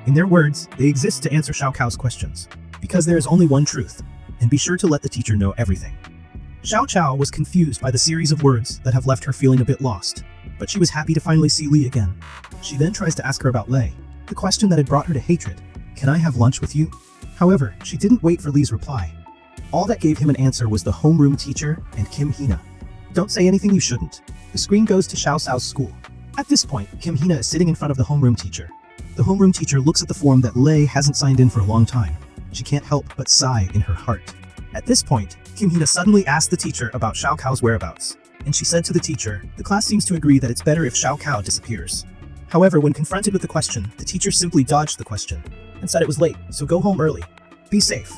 A: In their words, they exist to answer Xiao Kao's questions, because there is only one truth, and be sure to let the teacher know everything. Xiao Qiao was confused by the series of words that have left her feeling a bit lost, but she was happy to finally see Li again. She then tries to ask her about Lei, the question that had brought her to hatred. Can I have lunch with you? However, she didn't wait for Li's reply. All that gave him an answer was the homeroom teacher and Kim Hina. Don't say anything you shouldn't. The screen goes to Xiao Xiao's school. At this point, Kim Hina is sitting in front of the homeroom teacher. The homeroom teacher looks at the form that Lei hasn't signed in for a long time. She can't help but sigh in her heart. At this point, Kim Hina suddenly asked the teacher about Xiao Kao's whereabouts, and she said to the teacher, the class seems to agree that it's better if Xiao Kao disappears. However, when confronted with the question, the teacher simply dodged the question and said it was late, so go home early. Be safe.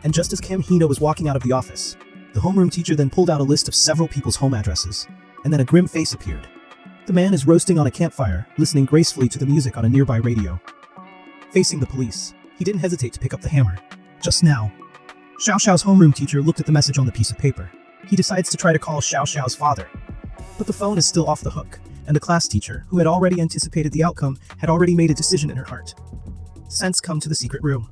A: And just as Kim Hina was walking out of the office, the homeroom teacher then pulled out a list of several people's home addresses, and then a grim face appeared. The man is roasting on a campfire, listening gracefully to the music on a nearby radio. Facing the police, he didn't hesitate to pick up the hammer. Just now, Xiao Xiao's homeroom teacher looked at the message on the piece of paper. He decides to try to call Xiao Xiao's father. But the phone is still off the hook, and the class teacher, who had already anticipated the outcome, had already made a decision in her heart. Sense come to the secret room.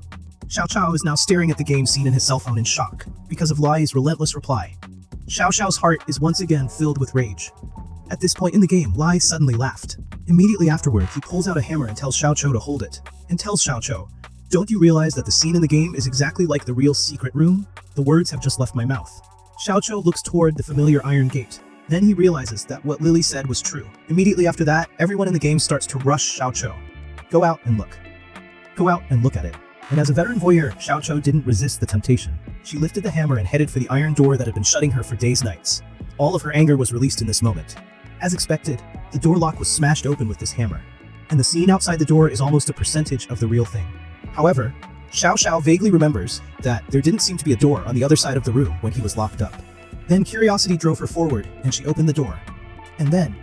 A: Xiao Qiao is now staring at the game scene in his cell phone in shock, because of Li's relentless reply. Xiao Xiao's heart is once again filled with rage. At this point in the game, Li suddenly laughed. Immediately afterward, he pulls out a hammer and tells Xiao Qiao to hold it, and tells Xiao Qiao, don't you realize that the scene in the game is exactly like the real secret room? The words have just left my mouth. Xiao Qiao looks toward the familiar iron gate. Then he realizes that what Lily said was true. Immediately after that, everyone in the game starts to rush Xiao Qiao. Go out and look. Go out and look at it. And as a veteran voyeur, Xiao Qiao didn't resist the temptation. She lifted the hammer and headed for the iron door that had been shutting her for days and nights. All of her anger was released in this moment. As expected, the door lock was smashed open with this hammer. And the scene outside the door is almost a percentage of the real thing. However, Xiao Xiao vaguely remembers that there didn't seem to be a door on the other side of the room when he was locked up. Then curiosity drove her forward, and she opened the door. And then,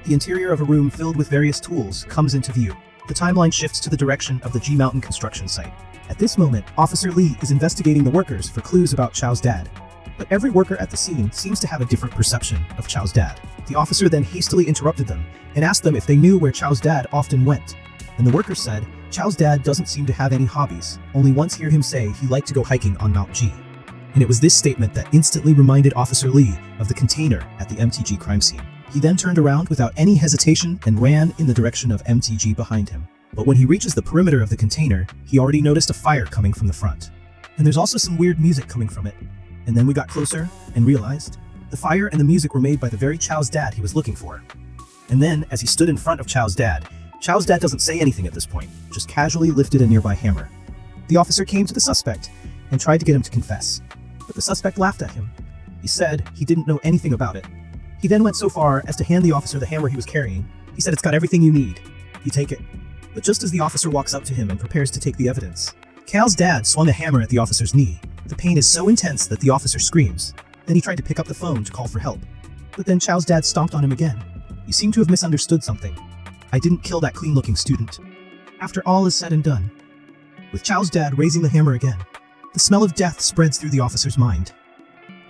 A: the interior of a room filled with various tools comes into view. The timeline shifts to the direction of the G Mountain construction site. At this moment, Officer Li is investigating the workers for clues about Chao's dad. But every worker at the scene seems to have a different perception of Chao's dad. The officer then hastily interrupted them and asked them if they knew where Chao's dad often went. And the workers said, Chao's dad doesn't seem to have any hobbies, only once hear him say he liked to go hiking on Mount G. And it was this statement that instantly reminded Officer Li of the container at the MTG crime scene. He then turned around without any hesitation and ran in the direction of MTG behind him. But when he reaches the perimeter of the container, he already noticed a fire coming from the front. and there's also some weird music coming from it. And then we got closer and realized the fire and the music were made by the very Chow's dad he was looking for. And then, as he stood in front of Chow's dad doesn't say anything at this point, just casually lifted a nearby hammer. The officer came to the suspect and tried to get him to confess, but the suspect laughed at him. He said he didn't know anything about it. He then went so far as to hand the officer the hammer he was carrying. He said, "It's got everything you need. You take it." But just as the officer walks up to him and prepares to take the evidence, Cal's dad swung a hammer at the officer's knee. The pain is so intense that the officer screams. Then he tried to pick up the phone to call for help. But then Chow's dad stomped on him again. "You seem to have misunderstood something. I didn't kill that clean-looking student." After all is said and done, with Chow's dad raising the hammer again, the smell of death spreads through the officer's mind.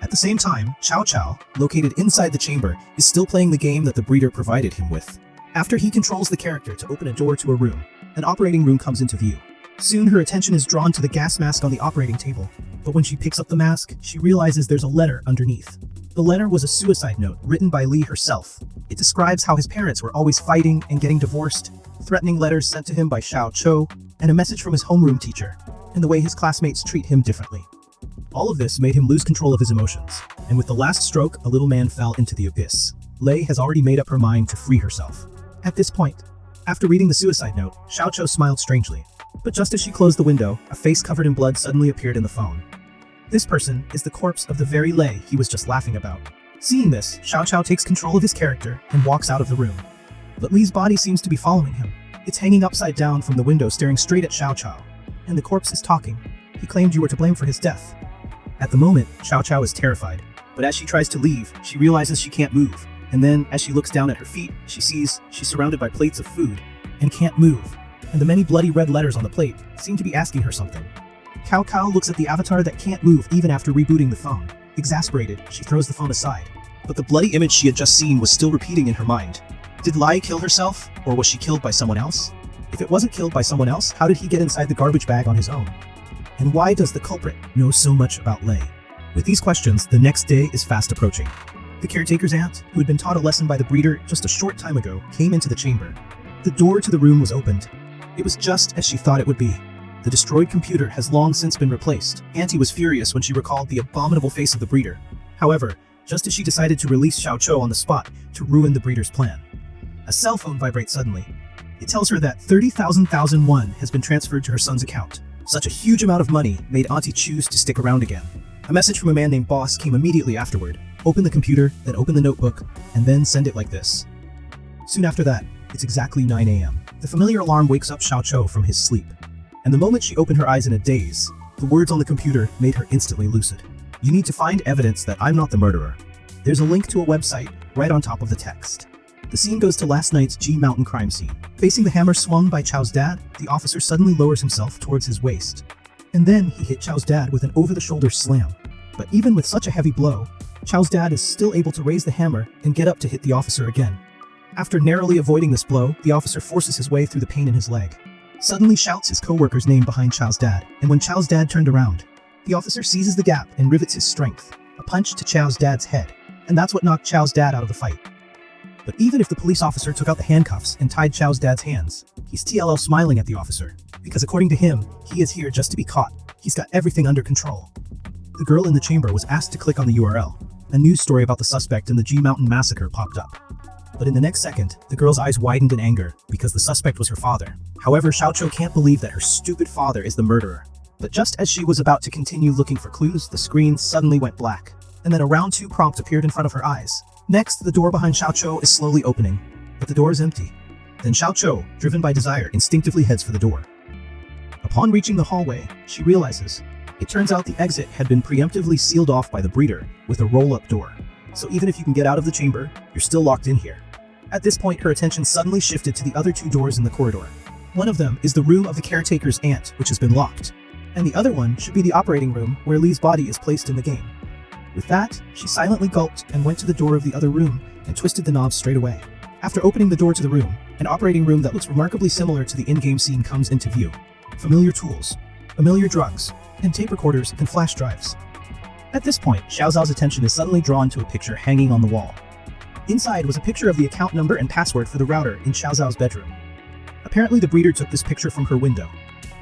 A: At the same time, Chow, located inside the chamber, is still playing the game that the breeder provided him with. After he controls the character to open a door to a room, an operating room comes into view. Soon her attention is drawn to the gas mask on the operating table, but when she picks up the mask, she realizes there's a letter underneath. The letter was a suicide note written by Lee herself. It describes how his parents were always fighting and getting divorced, threatening letters sent to him by Xiao Cho, and a message from his homeroom teacher, and the way his classmates treat him differently. All of this made him lose control of his emotions, and with the last stroke, a little man fell into the abyss. Lei has already made up her mind to free herself. At this point, after reading the suicide note, Xiao Cho smiled strangely. But just as she closed the window, a face covered in blood suddenly appeared in the phone. This person is the corpse of the very Lei he was just laughing about. Seeing this, Xiao Cho takes control of his character and walks out of the room. But Lei's body seems to be following him. It's hanging upside down from the window, staring straight at Xiao Cho. And the corpse is talking. "He claimed you were to blame for his death." At the moment, Xiao Cho is terrified. But as she tries to leave, she realizes she can't move. And then, as she looks down at her feet, she sees she's surrounded by plates of food and can't move. And the many bloody red letters on the plate seem to be asking her something. Cao looks at the avatar that can't move even after rebooting the phone. Exasperated, she throws the phone aside. But the bloody image she had just seen was still repeating in her mind. Did Lai kill herself, or was she killed by someone else? If it wasn't killed by someone else, how did he get inside the garbage bag on his own? And why does the culprit know so much about Lei? With these questions, the next day is fast approaching. The caretaker's aunt, who had been taught a lesson by the breeder just a short time ago, came into the chamber. The door to the room was opened. It was just as she thought it would be. The destroyed computer has long since been replaced. Auntie was furious when she recalled the abominable face of the breeder. However, just as she decided to release Xiao Cho on the spot to ruin the breeder's plan, a cell phone vibrates suddenly. It tells her that 30,000 won has been transferred to her son's account. Such a huge amount of money made Auntie choose to stick around again. A message from a man named Boss came immediately afterward. Open the computer, then open the notebook, and then send it like this. Soon after that, it's exactly 9 a.m. The familiar alarm wakes up Xiao Cho from his sleep. And the moment she opened her eyes in a daze, the words on the computer made her instantly lucid. "You need to find evidence that I'm not the murderer." There's a link to a website right on top of the text. The scene goes to last night's G Mountain crime scene. Facing the hammer swung by Chow's dad, the officer suddenly lowers himself towards his waist. And then he hit Chow's dad with an over-the-shoulder slam. But even with such a heavy blow, Chow's dad is still able to raise the hammer and get up to hit the officer again. After narrowly avoiding this blow, the officer forces his way through the pain in his leg. Suddenly shouts his co-worker's name behind Chow's dad, and when Chow's dad turned around, the officer seizes the gap and rivets his strength, a punch to Chow's dad's head, and that's what knocked Chow's dad out of the fight. But even if the police officer took out the handcuffs and tied Chow's dad's hands, he's TLL smiling at the officer, because according to him, he is here just to be caught. He's got everything under control. The girl in the chamber was asked to click on the URL. A news story about the suspect in the G Mountain massacre popped up. But in the next second, the girl's eyes widened in anger because the suspect was her father. However, Xiao Cho can't believe that her stupid father is the murderer. But just as she was about to continue looking for clues, the screen suddenly went black, and then a round 2 prompt appeared in front of her eyes. Next, the door behind Xiao Cho is slowly opening, but the door is empty. Then Xiao Cho, driven by desire, instinctively heads for the door. Upon reaching the hallway, she realizes it turns out the exit had been preemptively sealed off by the breeder with a roll-up door. So even if you can get out of the chamber, you're still locked in here. At this point, her attention suddenly shifted to the other 2 doors in the corridor. One of them is the room of the caretaker's aunt, which has been locked. And the other one should be the operating room where Lee's body is placed in the game. With that, she silently gulped and went to the door of the other room and twisted the knob straight away. After opening the door to the room, an operating room that looks remarkably similar to the in-game scene comes into view. Familiar tools, familiar drugs, and tape recorders and flash drives. At this point, Xiao Zhao's attention is suddenly drawn to a picture hanging on the wall. Inside was a picture of the account number and password for the router in Xiao Zhao's bedroom. Apparently the breeder took this picture from her window.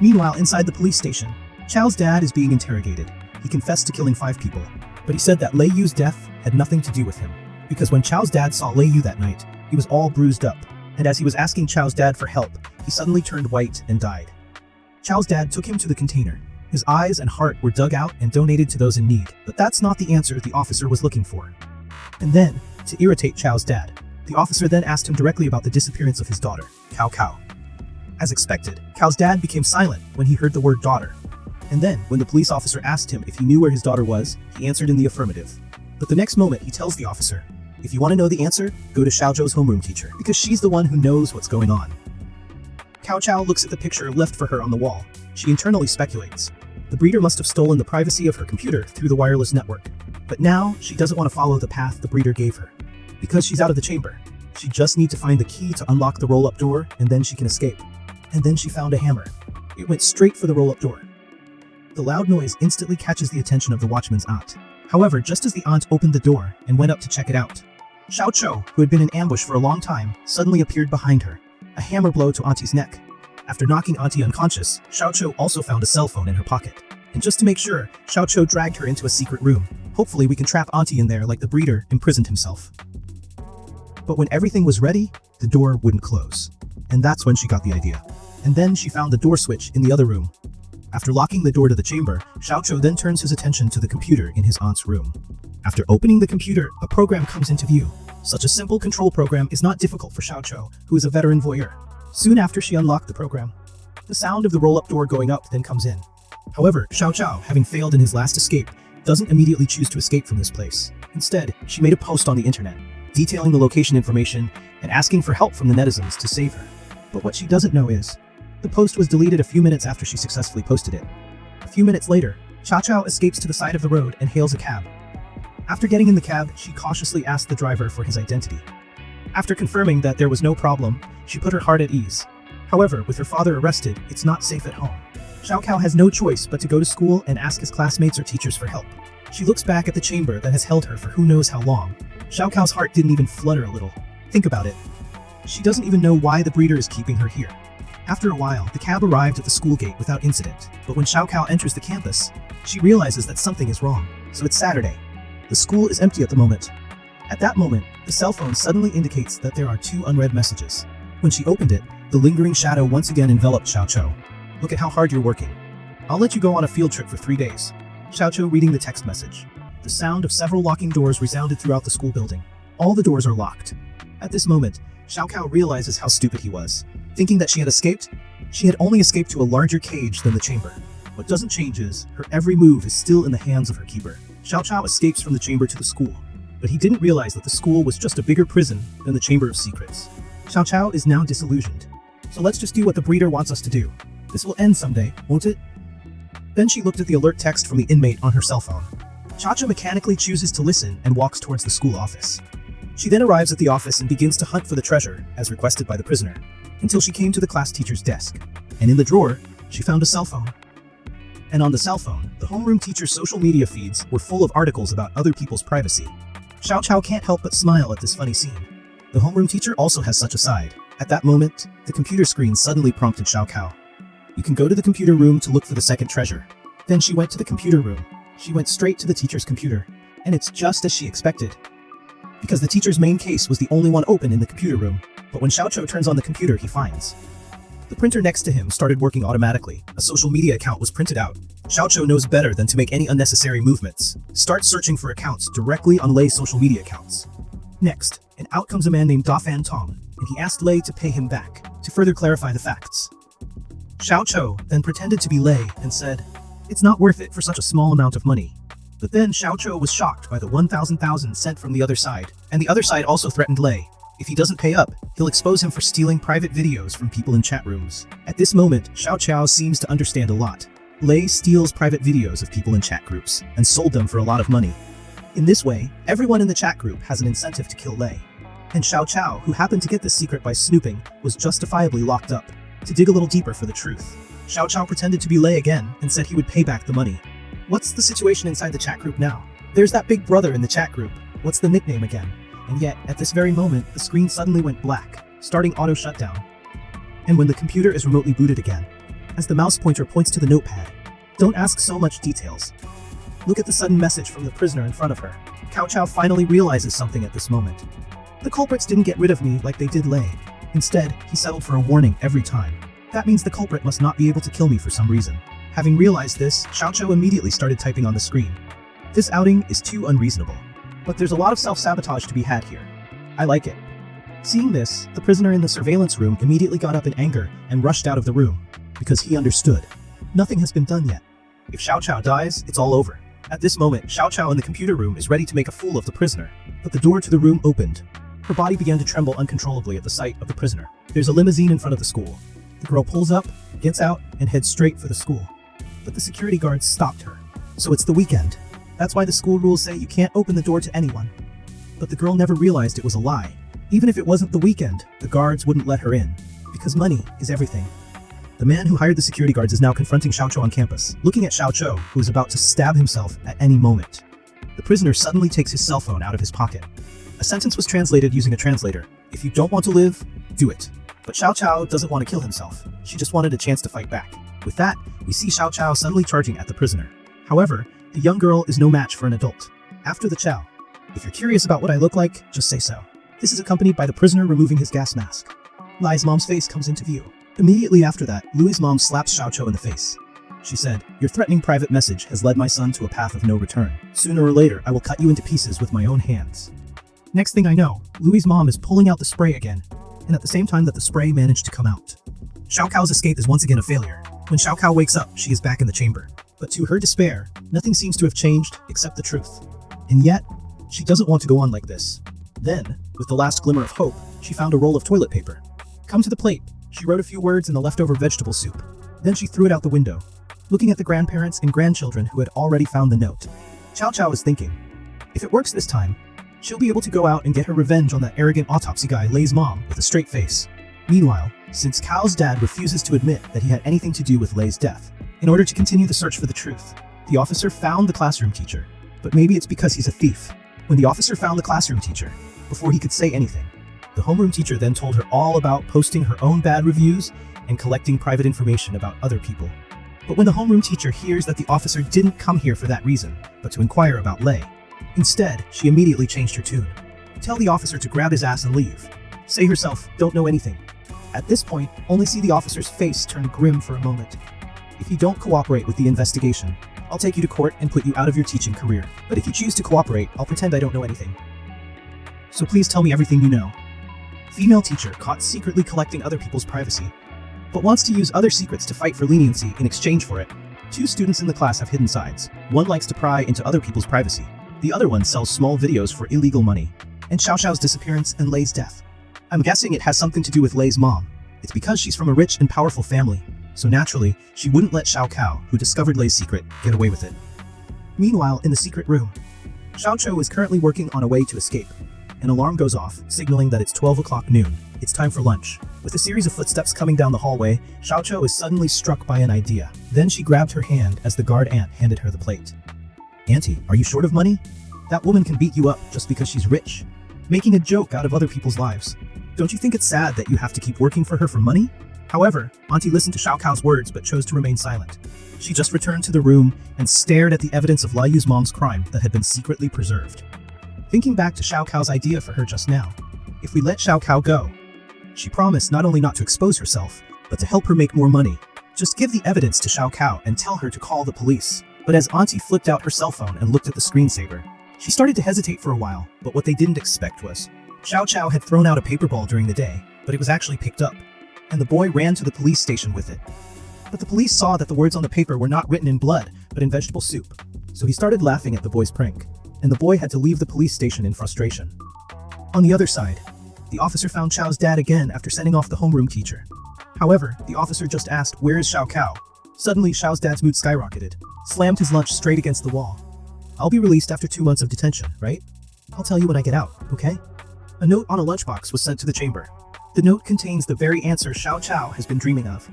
A: Meanwhile, inside the police station, Chao's dad is being interrogated. He confessed to killing 5 people, but he said that Lei Yu's death had nothing to do with him, because when Chao's dad saw Lei Yu that night, he was all bruised up, and as he was asking Chao's dad for help, he suddenly turned white and died. Chao's dad took him to the container. His eyes and heart were dug out and donated to those in need, but that's not the answer the officer was looking for. And then, to irritate Chao's dad, the officer then asked him directly about the disappearance of his daughter, Cao. As expected, Cao's dad became silent when he heard the word daughter. And then, when the police officer asked him if he knew where his daughter was, he answered in the affirmative. But the next moment, he tells the officer, if you want to know the answer, go to Xiaozhou's homeroom teacher, because she's the one who knows what's going on. Cao looks at the picture left for her on the wall. She internally speculates. The breeder must have stolen the privacy of her computer through the wireless network. But now, she doesn't want to follow the path the breeder gave her. Because she's out of the chamber. She just needs to find the key to unlock the roll-up door, and then she can escape. And then she found a hammer. It went straight for the roll-up door. The loud noise instantly catches the attention of the watchman's aunt. However, just as the aunt opened the door and went up to check it out, Xiao, who had been in ambush for a long time, suddenly appeared behind her. A hammer blow to Auntie's neck. After knocking Auntie unconscious, Xiao also found a cell phone in her pocket. And just to make sure, Xiao dragged her into a secret room. Hopefully we can trap Auntie in there like the breeder imprisoned himself. But when everything was ready, the door wouldn't close. And that's when she got the idea. And then she found the door switch in the other room. After locking the door to the chamber, Xiao then turns his attention to the computer in his aunt's room. After opening the computer, a program comes into view. Such a simple control program is not difficult for Xiao, who is a veteran voyeur. Soon after she unlocked the program, the sound of the roll-up door going up then comes in. However, Xiao, having failed in his last escape, doesn't immediately choose to escape from this place. Instead, she made a post on the internet, detailing the location information and asking for help from the netizens to save her. But what she doesn't know is, the post was deleted a few minutes after she successfully posted it. A few minutes later, Xiao escapes to the side of the road and hails a cab. After getting in the cab, she cautiously asked the driver for his identity. After confirming that there was no problem, she put her heart at ease. However, with her father arrested, it's not safe at home. Xiao has no choice but to go to school and ask his classmates or teachers for help. She looks back at the chamber that has held her for who knows how long. Xiao's heart didn't even flutter a little. Think about it. She doesn't even know why the breeder is keeping her here. After a while, the cab arrived at the school gate without incident, but when Xiao enters the campus, she realizes that something is wrong. So it's Saturday. The school is empty at the moment. At that moment, the cell phone suddenly indicates that there are 2 unread messages. When she opened it, the lingering shadow once again enveloped Xiao. Look at how hard you're working. I'll let you go on a field trip for 3 days. Xiao reading the text message. The sound of several locking doors resounded throughout the school building. All the doors are locked. At this moment, Xiao realizes how stupid he was. Thinking that she had escaped, she had only escaped to a larger cage than the chamber. What doesn't change is, her every move is still in the hands of her keeper. Xiao escapes from the chamber to the school, but he didn't realize that the school was just a bigger prison than the Chamber of Secrets. Xiao is now disillusioned. So let's just do what the breeder wants us to do. This will end someday, won't it? Then she looked at the alert text from the inmate on her cell phone. Xiao mechanically chooses to listen and walks towards the school office. She then arrives at the office and begins to hunt for the treasure, as requested by the prisoner, until she came to the class teacher's desk. And in the drawer, she found a cell phone. And on the cell phone, the homeroom teacher's social media feeds were full of articles about other people's privacy. Xiao can't help but smile at this funny scene. The homeroom teacher also has such a side. At that moment, the computer screen suddenly prompted Xiao. You can go to the computer room to look for the second treasure. Then she went to the computer room. She went straight to the teacher's computer. And it's just as she expected. Because the teacher's main case was the only one open in the computer room. But when Xiao turns on the computer, he finds the printer next to him started working automatically. A social media account was printed out. Xiao knows better than to make any unnecessary movements. Start searching for accounts directly on Lei's social media accounts. Next, and out comes a man named Dafan Tong, and he asked Lei to pay him back, to further clarify the facts. Xiao then pretended to be Lei and said, it's not worth it for such a small amount of money. But then Xiao was shocked by the 1,000 sent from the other side, and the other side also threatened Lei. If he doesn't pay up, he'll expose him for stealing private videos from people in chat rooms. At this moment, Xiao seems to understand a lot. Lei steals private videos of people in chat groups, and sold them for a lot of money. In this way, everyone in the chat group has an incentive to kill Lei. And Xiao, who happened to get this secret by snooping, was justifiably locked up. To dig a little deeper for the truth, Xiao pretended to be Lei again and said he would pay back the money. What's the situation inside the chat group now? There's that big brother in the chat group. What's the nickname again? And yet, at this very moment, the screen suddenly went black, starting auto shutdown. And when the computer is remotely booted again, as the mouse pointer points to the notepad, Don't ask so much details. Look at the sudden message from the prisoner in front of her. Cao Cao finally realizes something at this moment. The culprits didn't get rid of me like they did Lei. Instead, he settled for a warning every time. That means the culprit must not be able to kill me for some reason. Having realized this, Xiao Qiu immediately started typing on the screen. This outing is too unreasonable. But there's a lot of self-sabotage to be had here. I like it. Seeing this, the prisoner in the surveillance room immediately got up in anger and rushed out of the room, because he understood. Nothing has been done yet. If Xiao Qiu dies, it's all over. At this moment, Xiao Qiu in the computer room is ready to make a fool of the prisoner, but the door to the room opened. Her body began to tremble uncontrollably at the sight of the prisoner. There's a limousine in front of the school. The girl pulls up, gets out, and heads straight for the school. But the security guards stopped her. So it's the weekend. That's why the school rules say you can't open the door to anyone. But the girl never realized it was a lie. Even if it wasn't the weekend, the guards wouldn't let her in, because money is everything. The man who hired the security guards is now confronting Xiao Qiu on campus, looking at Xiao Qiu, who is about to stab himself at any moment. The prisoner suddenly takes his cell phone out of his pocket. A sentence was translated using a translator. If you don't want to live, do it. But Xiao Qiu doesn't want to kill himself. She just wanted a chance to fight back. With that, we see Xiao Qiu suddenly charging at the prisoner. However, the young girl is no match for an adult. After the chow, if you're curious about what I look like, just say so. This is accompanied by the prisoner removing his gas mask. Lai's mom's face comes into view. Immediately after that, Louis's mom slaps Xiao Qiu in the face. She said, "Your threatening private message has led my son to a path of no return. Sooner or later, I will cut you into pieces with my own hands." Next thing I know, Louis's mom is pulling out the spray again, and at the same time that the spray managed to come out. Xiao Cao's escape is once again a failure. When Xiao Cao wakes up, she is back in the chamber. But to her despair, nothing seems to have changed except the truth. And yet, she doesn't want to go on like this. Then, with the last glimmer of hope, she found a roll of toilet paper. "Come to the plate." She wrote a few words in the leftover vegetable soup. Then she threw it out the window, looking at the grandparents and grandchildren who had already found the note. Xiao Qiu was thinking, if it works this time, she'll be able to go out and get her revenge on that arrogant autopsy guy Lei's mom with a straight face. Meanwhile, since Cao's dad refuses to admit that he had anything to do with Lei's death, in order to continue the search for the truth, the officer found the classroom teacher. But maybe it's because he's a thief. When the officer found the classroom teacher, before he could say anything, the homeroom teacher then told her all about posting her own bad reviews and collecting private information about other people. But when the homeroom teacher hears that the officer didn't come here for that reason, but to inquire about Lei, instead, she immediately changed her tune. Tell the officer to grab his ass and leave. Say herself, don't know anything. At this point, only see the officer's face turn grim for a moment. If you don't cooperate with the investigation, I'll take you to court and put you out of your teaching career. But if you choose to cooperate, I'll pretend I don't know anything. So please tell me everything you know. Female teacher caught secretly collecting other people's privacy, but wants to use other secrets to fight for leniency in exchange for it. Two students in the class have hidden sides. One likes to pry into other people's privacy. The other one sells small videos for illegal money. And Xiao Xiao's disappearance and Lei's death. I'm guessing it has something to do with Lei's mom. It's because she's from a rich and powerful family, so naturally, she wouldn't let Xiao Cao, who discovered Lei's secret, get away with it. Meanwhile, in the secret room, Xiao Qiu is currently working on a way to escape. An alarm goes off, signaling that it's 12 o'clock noon. It's time for lunch. With a series of footsteps coming down the hallway, Xiao Qiu is suddenly struck by an idea. Then she grabbed her hand as the guard aunt handed her the plate. "Auntie, are you short of money? That woman can beat you up just because she's rich, making a joke out of other people's lives. Don't you think it's sad that you have to keep working for her for money?" However, Auntie listened to Xiao Cao's words but chose to remain silent. She just returned to the room and stared at the evidence of Lai Yu's mom's crime that had been secretly preserved. Thinking back to Xiao Cao's idea for her just now, if we let Xiao Cao go, she promised not only not to expose herself, but to help her make more money. Just give the evidence to Xiao Cao and tell her to call the police. But as Auntie flipped out her cell phone and looked at the screensaver, she started to hesitate for a while, but what they didn't expect was, Xiao Cao had thrown out a paper ball during the day, but it was actually picked up, and the boy ran to the police station with it. But the police saw that the words on the paper were not written in blood, but in vegetable soup. So he started laughing at the boy's prank, and the boy had to leave the police station in frustration. On the other side, the officer found Xiao's dad again after sending off the homeroom teacher. However, the officer just asked, "Where is Xiao Cao?" Suddenly, Xiao's dad's mood skyrocketed, slammed his lunch straight against the wall. "I'll be released after 2 months of detention, right? I'll tell you when I get out, okay?" A note on a lunchbox was sent to the chamber. The note contains the very answer Xiao Cao has been dreaming of.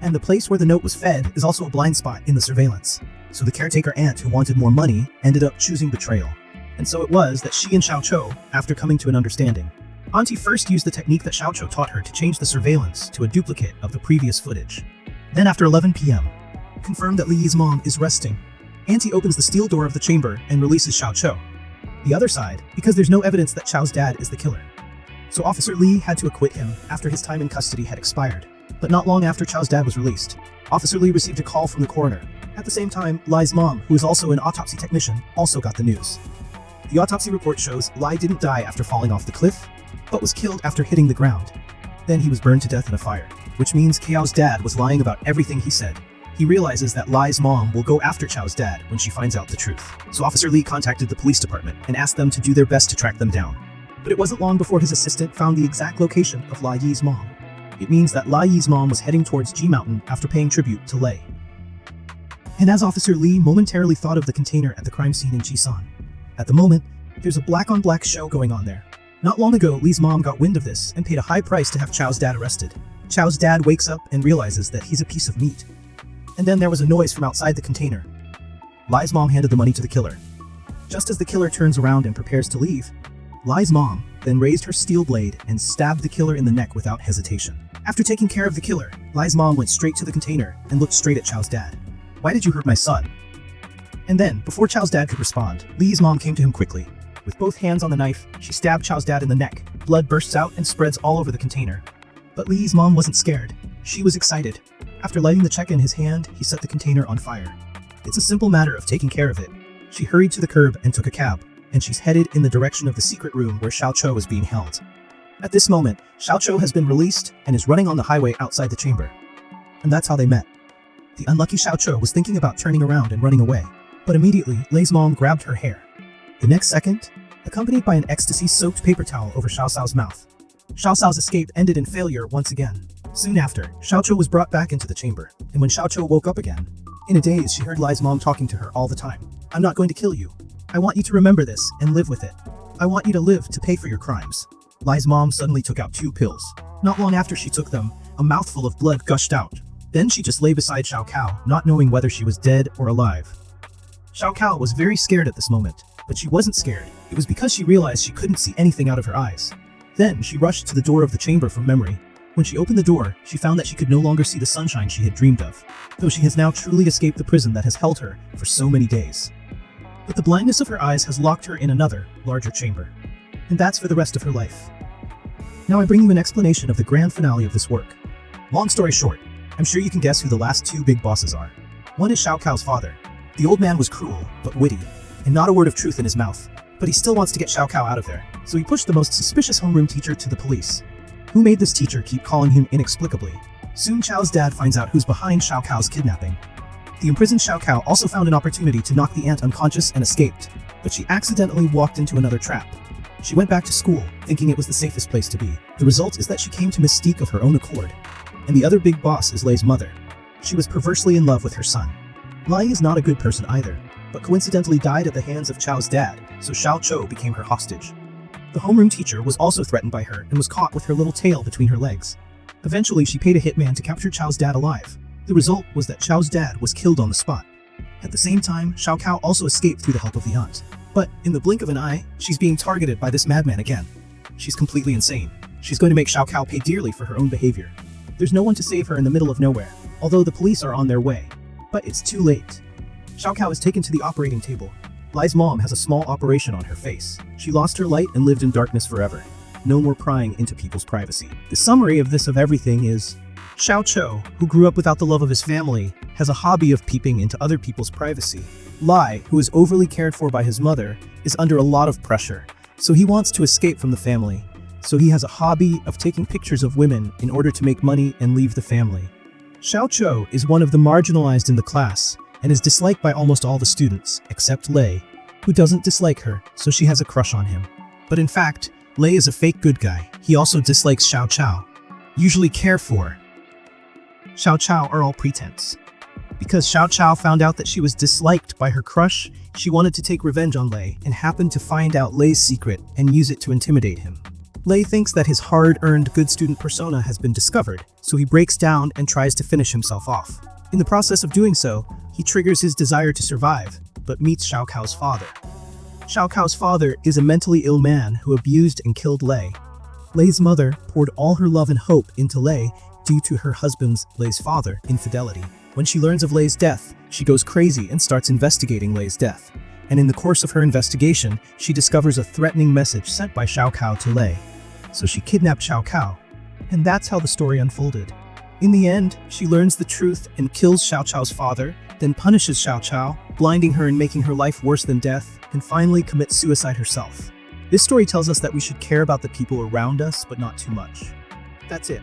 A: And the place where the note was fed is also a blind spot in the surveillance. So the caretaker aunt who wanted more money ended up choosing betrayal. And so it was that she and Xiao Qiu, after coming to an understanding, Auntie first used the technique that Xiao Qiu taught her to change the surveillance to a duplicate of the previous footage. Then after 11 p.m., confirm that Li Yi's mom is resting. Auntie opens the steel door of the chamber and releases Xiao Cho. The other side, because there's no evidence that Chao's dad is the killer. So Officer Li had to acquit him after his time in custody had expired. But not long after Chao's dad was released, Officer Li received a call from the coroner. At the same time, Lai's mom, who is also an autopsy technician, also got the news. The autopsy report shows Lai didn't die after falling off the cliff, but was killed after hitting the ground. Then he was burned to death in a fire, which means Chao's dad was lying about everything he said. He realizes that Lai's mom will go after Chao's dad when she finds out the truth. So Officer Li contacted the police department and asked them to do their best to track them down. But it wasn't long before his assistant found the exact location of Lai Yi's mom. It means that Lai Yi's mom was heading towards G Mountain after paying tribute to Lei. And as Officer Li momentarily thought of the container at the crime scene in Jisan, at the moment, there's a black-on-black show going on there. Not long ago, Li's mom got wind of this and paid a high price to have Chao's dad arrested. Chao's dad wakes up and realizes that he's a piece of meat. And then there was a noise from outside the container. Lai's mom handed the money to the killer. Just as the killer turns around and prepares to leave, Lai's mom then raised her steel blade and stabbed the killer in the neck without hesitation. After taking care of the killer, Lai's mom went straight to the container and looked straight at Chao's dad. "Why did you hurt my son?" And then, before Chao's dad could respond, Li's mom came to him quickly. With both hands on the knife, she stabbed Chao's dad in the neck. Blood bursts out and spreads all over the container. But Li's mom wasn't scared. She was excited. After lighting the check in his hand, he set the container on fire. It's a simple matter of taking care of it. She hurried to the curb and took a cab, and she's headed in the direction of the secret room where Xiao Cho is being held. At this moment, Xiao Cho has been released and is running on the highway outside the chamber. And that's how they met. The unlucky Xiao Cho was thinking about turning around and running away, but immediately, Lei's mom grabbed her hair. The next second, accompanied by an ecstasy-soaked paper towel over Xiao Cao's mouth, Xiao Cao's escape ended in failure once again. Soon after, Xiao Cho was brought back into the chamber, and when Xiao Cho woke up again, in a daze she heard Lai's mom talking to her all the time. "I'm not going to kill you. I want you to remember this and live with it. I want you to live to pay for your crimes." Lai's mom suddenly took out 2 pills. Not long after she took them, a mouthful of blood gushed out. Then she just lay beside Xiao Cao, not knowing whether she was dead or alive. Xiao Cao was very scared at this moment, but she wasn't scared. It was because she realized she couldn't see anything out of her eyes. Then she rushed to the door of the chamber from memory. When she opened the door, she found that she could no longer see the sunshine she had dreamed of, though she has now truly escaped the prison that has held her for so many days. But the blindness of her eyes has locked her in another, larger chamber. And that's for the rest of her life. Now I bring you an explanation of the grand finale of this work. Long story short, I'm sure you can guess who the last 2 big bosses are. One is Xiao Cao's father. The old man was cruel, but witty, and not a word of truth in his mouth. But he still wants to get Xiao Cao out of there, so he pushed the most suspicious homeroom teacher to the police. Who made this teacher keep calling him inexplicably? Soon Chao's dad finds out who's behind Xiao Cao's kidnapping. The imprisoned Xiao Cao also found an opportunity to knock the aunt unconscious and escaped, but she accidentally walked into another trap. She went back to school, thinking it was the safest place to be. The result is that she came to Mystique of her own accord. And the other big boss is Lei's mother. She was perversely in love with her son. Lai is not a good person either, but coincidentally died at the hands of Chao's dad, so Xiao Cho became her hostage. The homeroom teacher was also threatened by her and was caught with her little tail between her legs. Eventually, she paid a hitman to capture Chao's dad alive. The result was that Chao's dad was killed on the spot. At the same time, Xiao Cao also escaped through the help of the aunt. But, in the blink of an eye, she's being targeted by this madman again. She's completely insane. She's going to make Xiao Cao pay dearly for her own behavior. There's no one to save her in the middle of nowhere, although the police are on their way. But it's too late. Xiao Cao is taken to the operating table. Lai's mom has a small operation on her face. She lost her light and lived in darkness forever. No more prying into people's privacy. The summary of this of everything is, Xiao Cho, who grew up without the love of his family, has a hobby of peeping into other people's privacy. Lai, who is overly cared for by his mother, is under a lot of pressure, so he wants to escape from the family. So he has a hobby of taking pictures of women in order to make money and leave the family. Xiao Cho is one of the marginalized in the class, and is disliked by almost all the students, except Lei, who doesn't dislike her, so she has a crush on him. But in fact, Lei is a fake good guy. He also dislikes Xiao Chao, usually care for. Xiao Chao are all pretense. Because Xiao Chao found out that she was disliked by her crush, she wanted to take revenge on Lei and happened to find out Lei's secret and use it to intimidate him. Lei thinks that his hard-earned good student persona has been discovered, so he breaks down and tries to finish himself off. In the process of doing so, he triggers his desire to survive, but meets Xiao Cao's father. Xiao Cao's father is a mentally ill man who abused and killed Lei. Lei's mother poured all her love and hope into Lei due to her husband's, Lei's father, infidelity. When she learns of Lei's death, she goes crazy and starts investigating Lei's death. And in the course of her investigation, she discovers a threatening message sent by Xiao Kao to Lei. So she kidnapped Xiao Kao. And that's how the story unfolded. In the end, she learns the truth and kills Xiao Chao's father, then punishes Xiao Chao, blinding her and making her life worse than death, and finally commits suicide herself. This story tells us that we should care about the people around us, but not too much. That's it.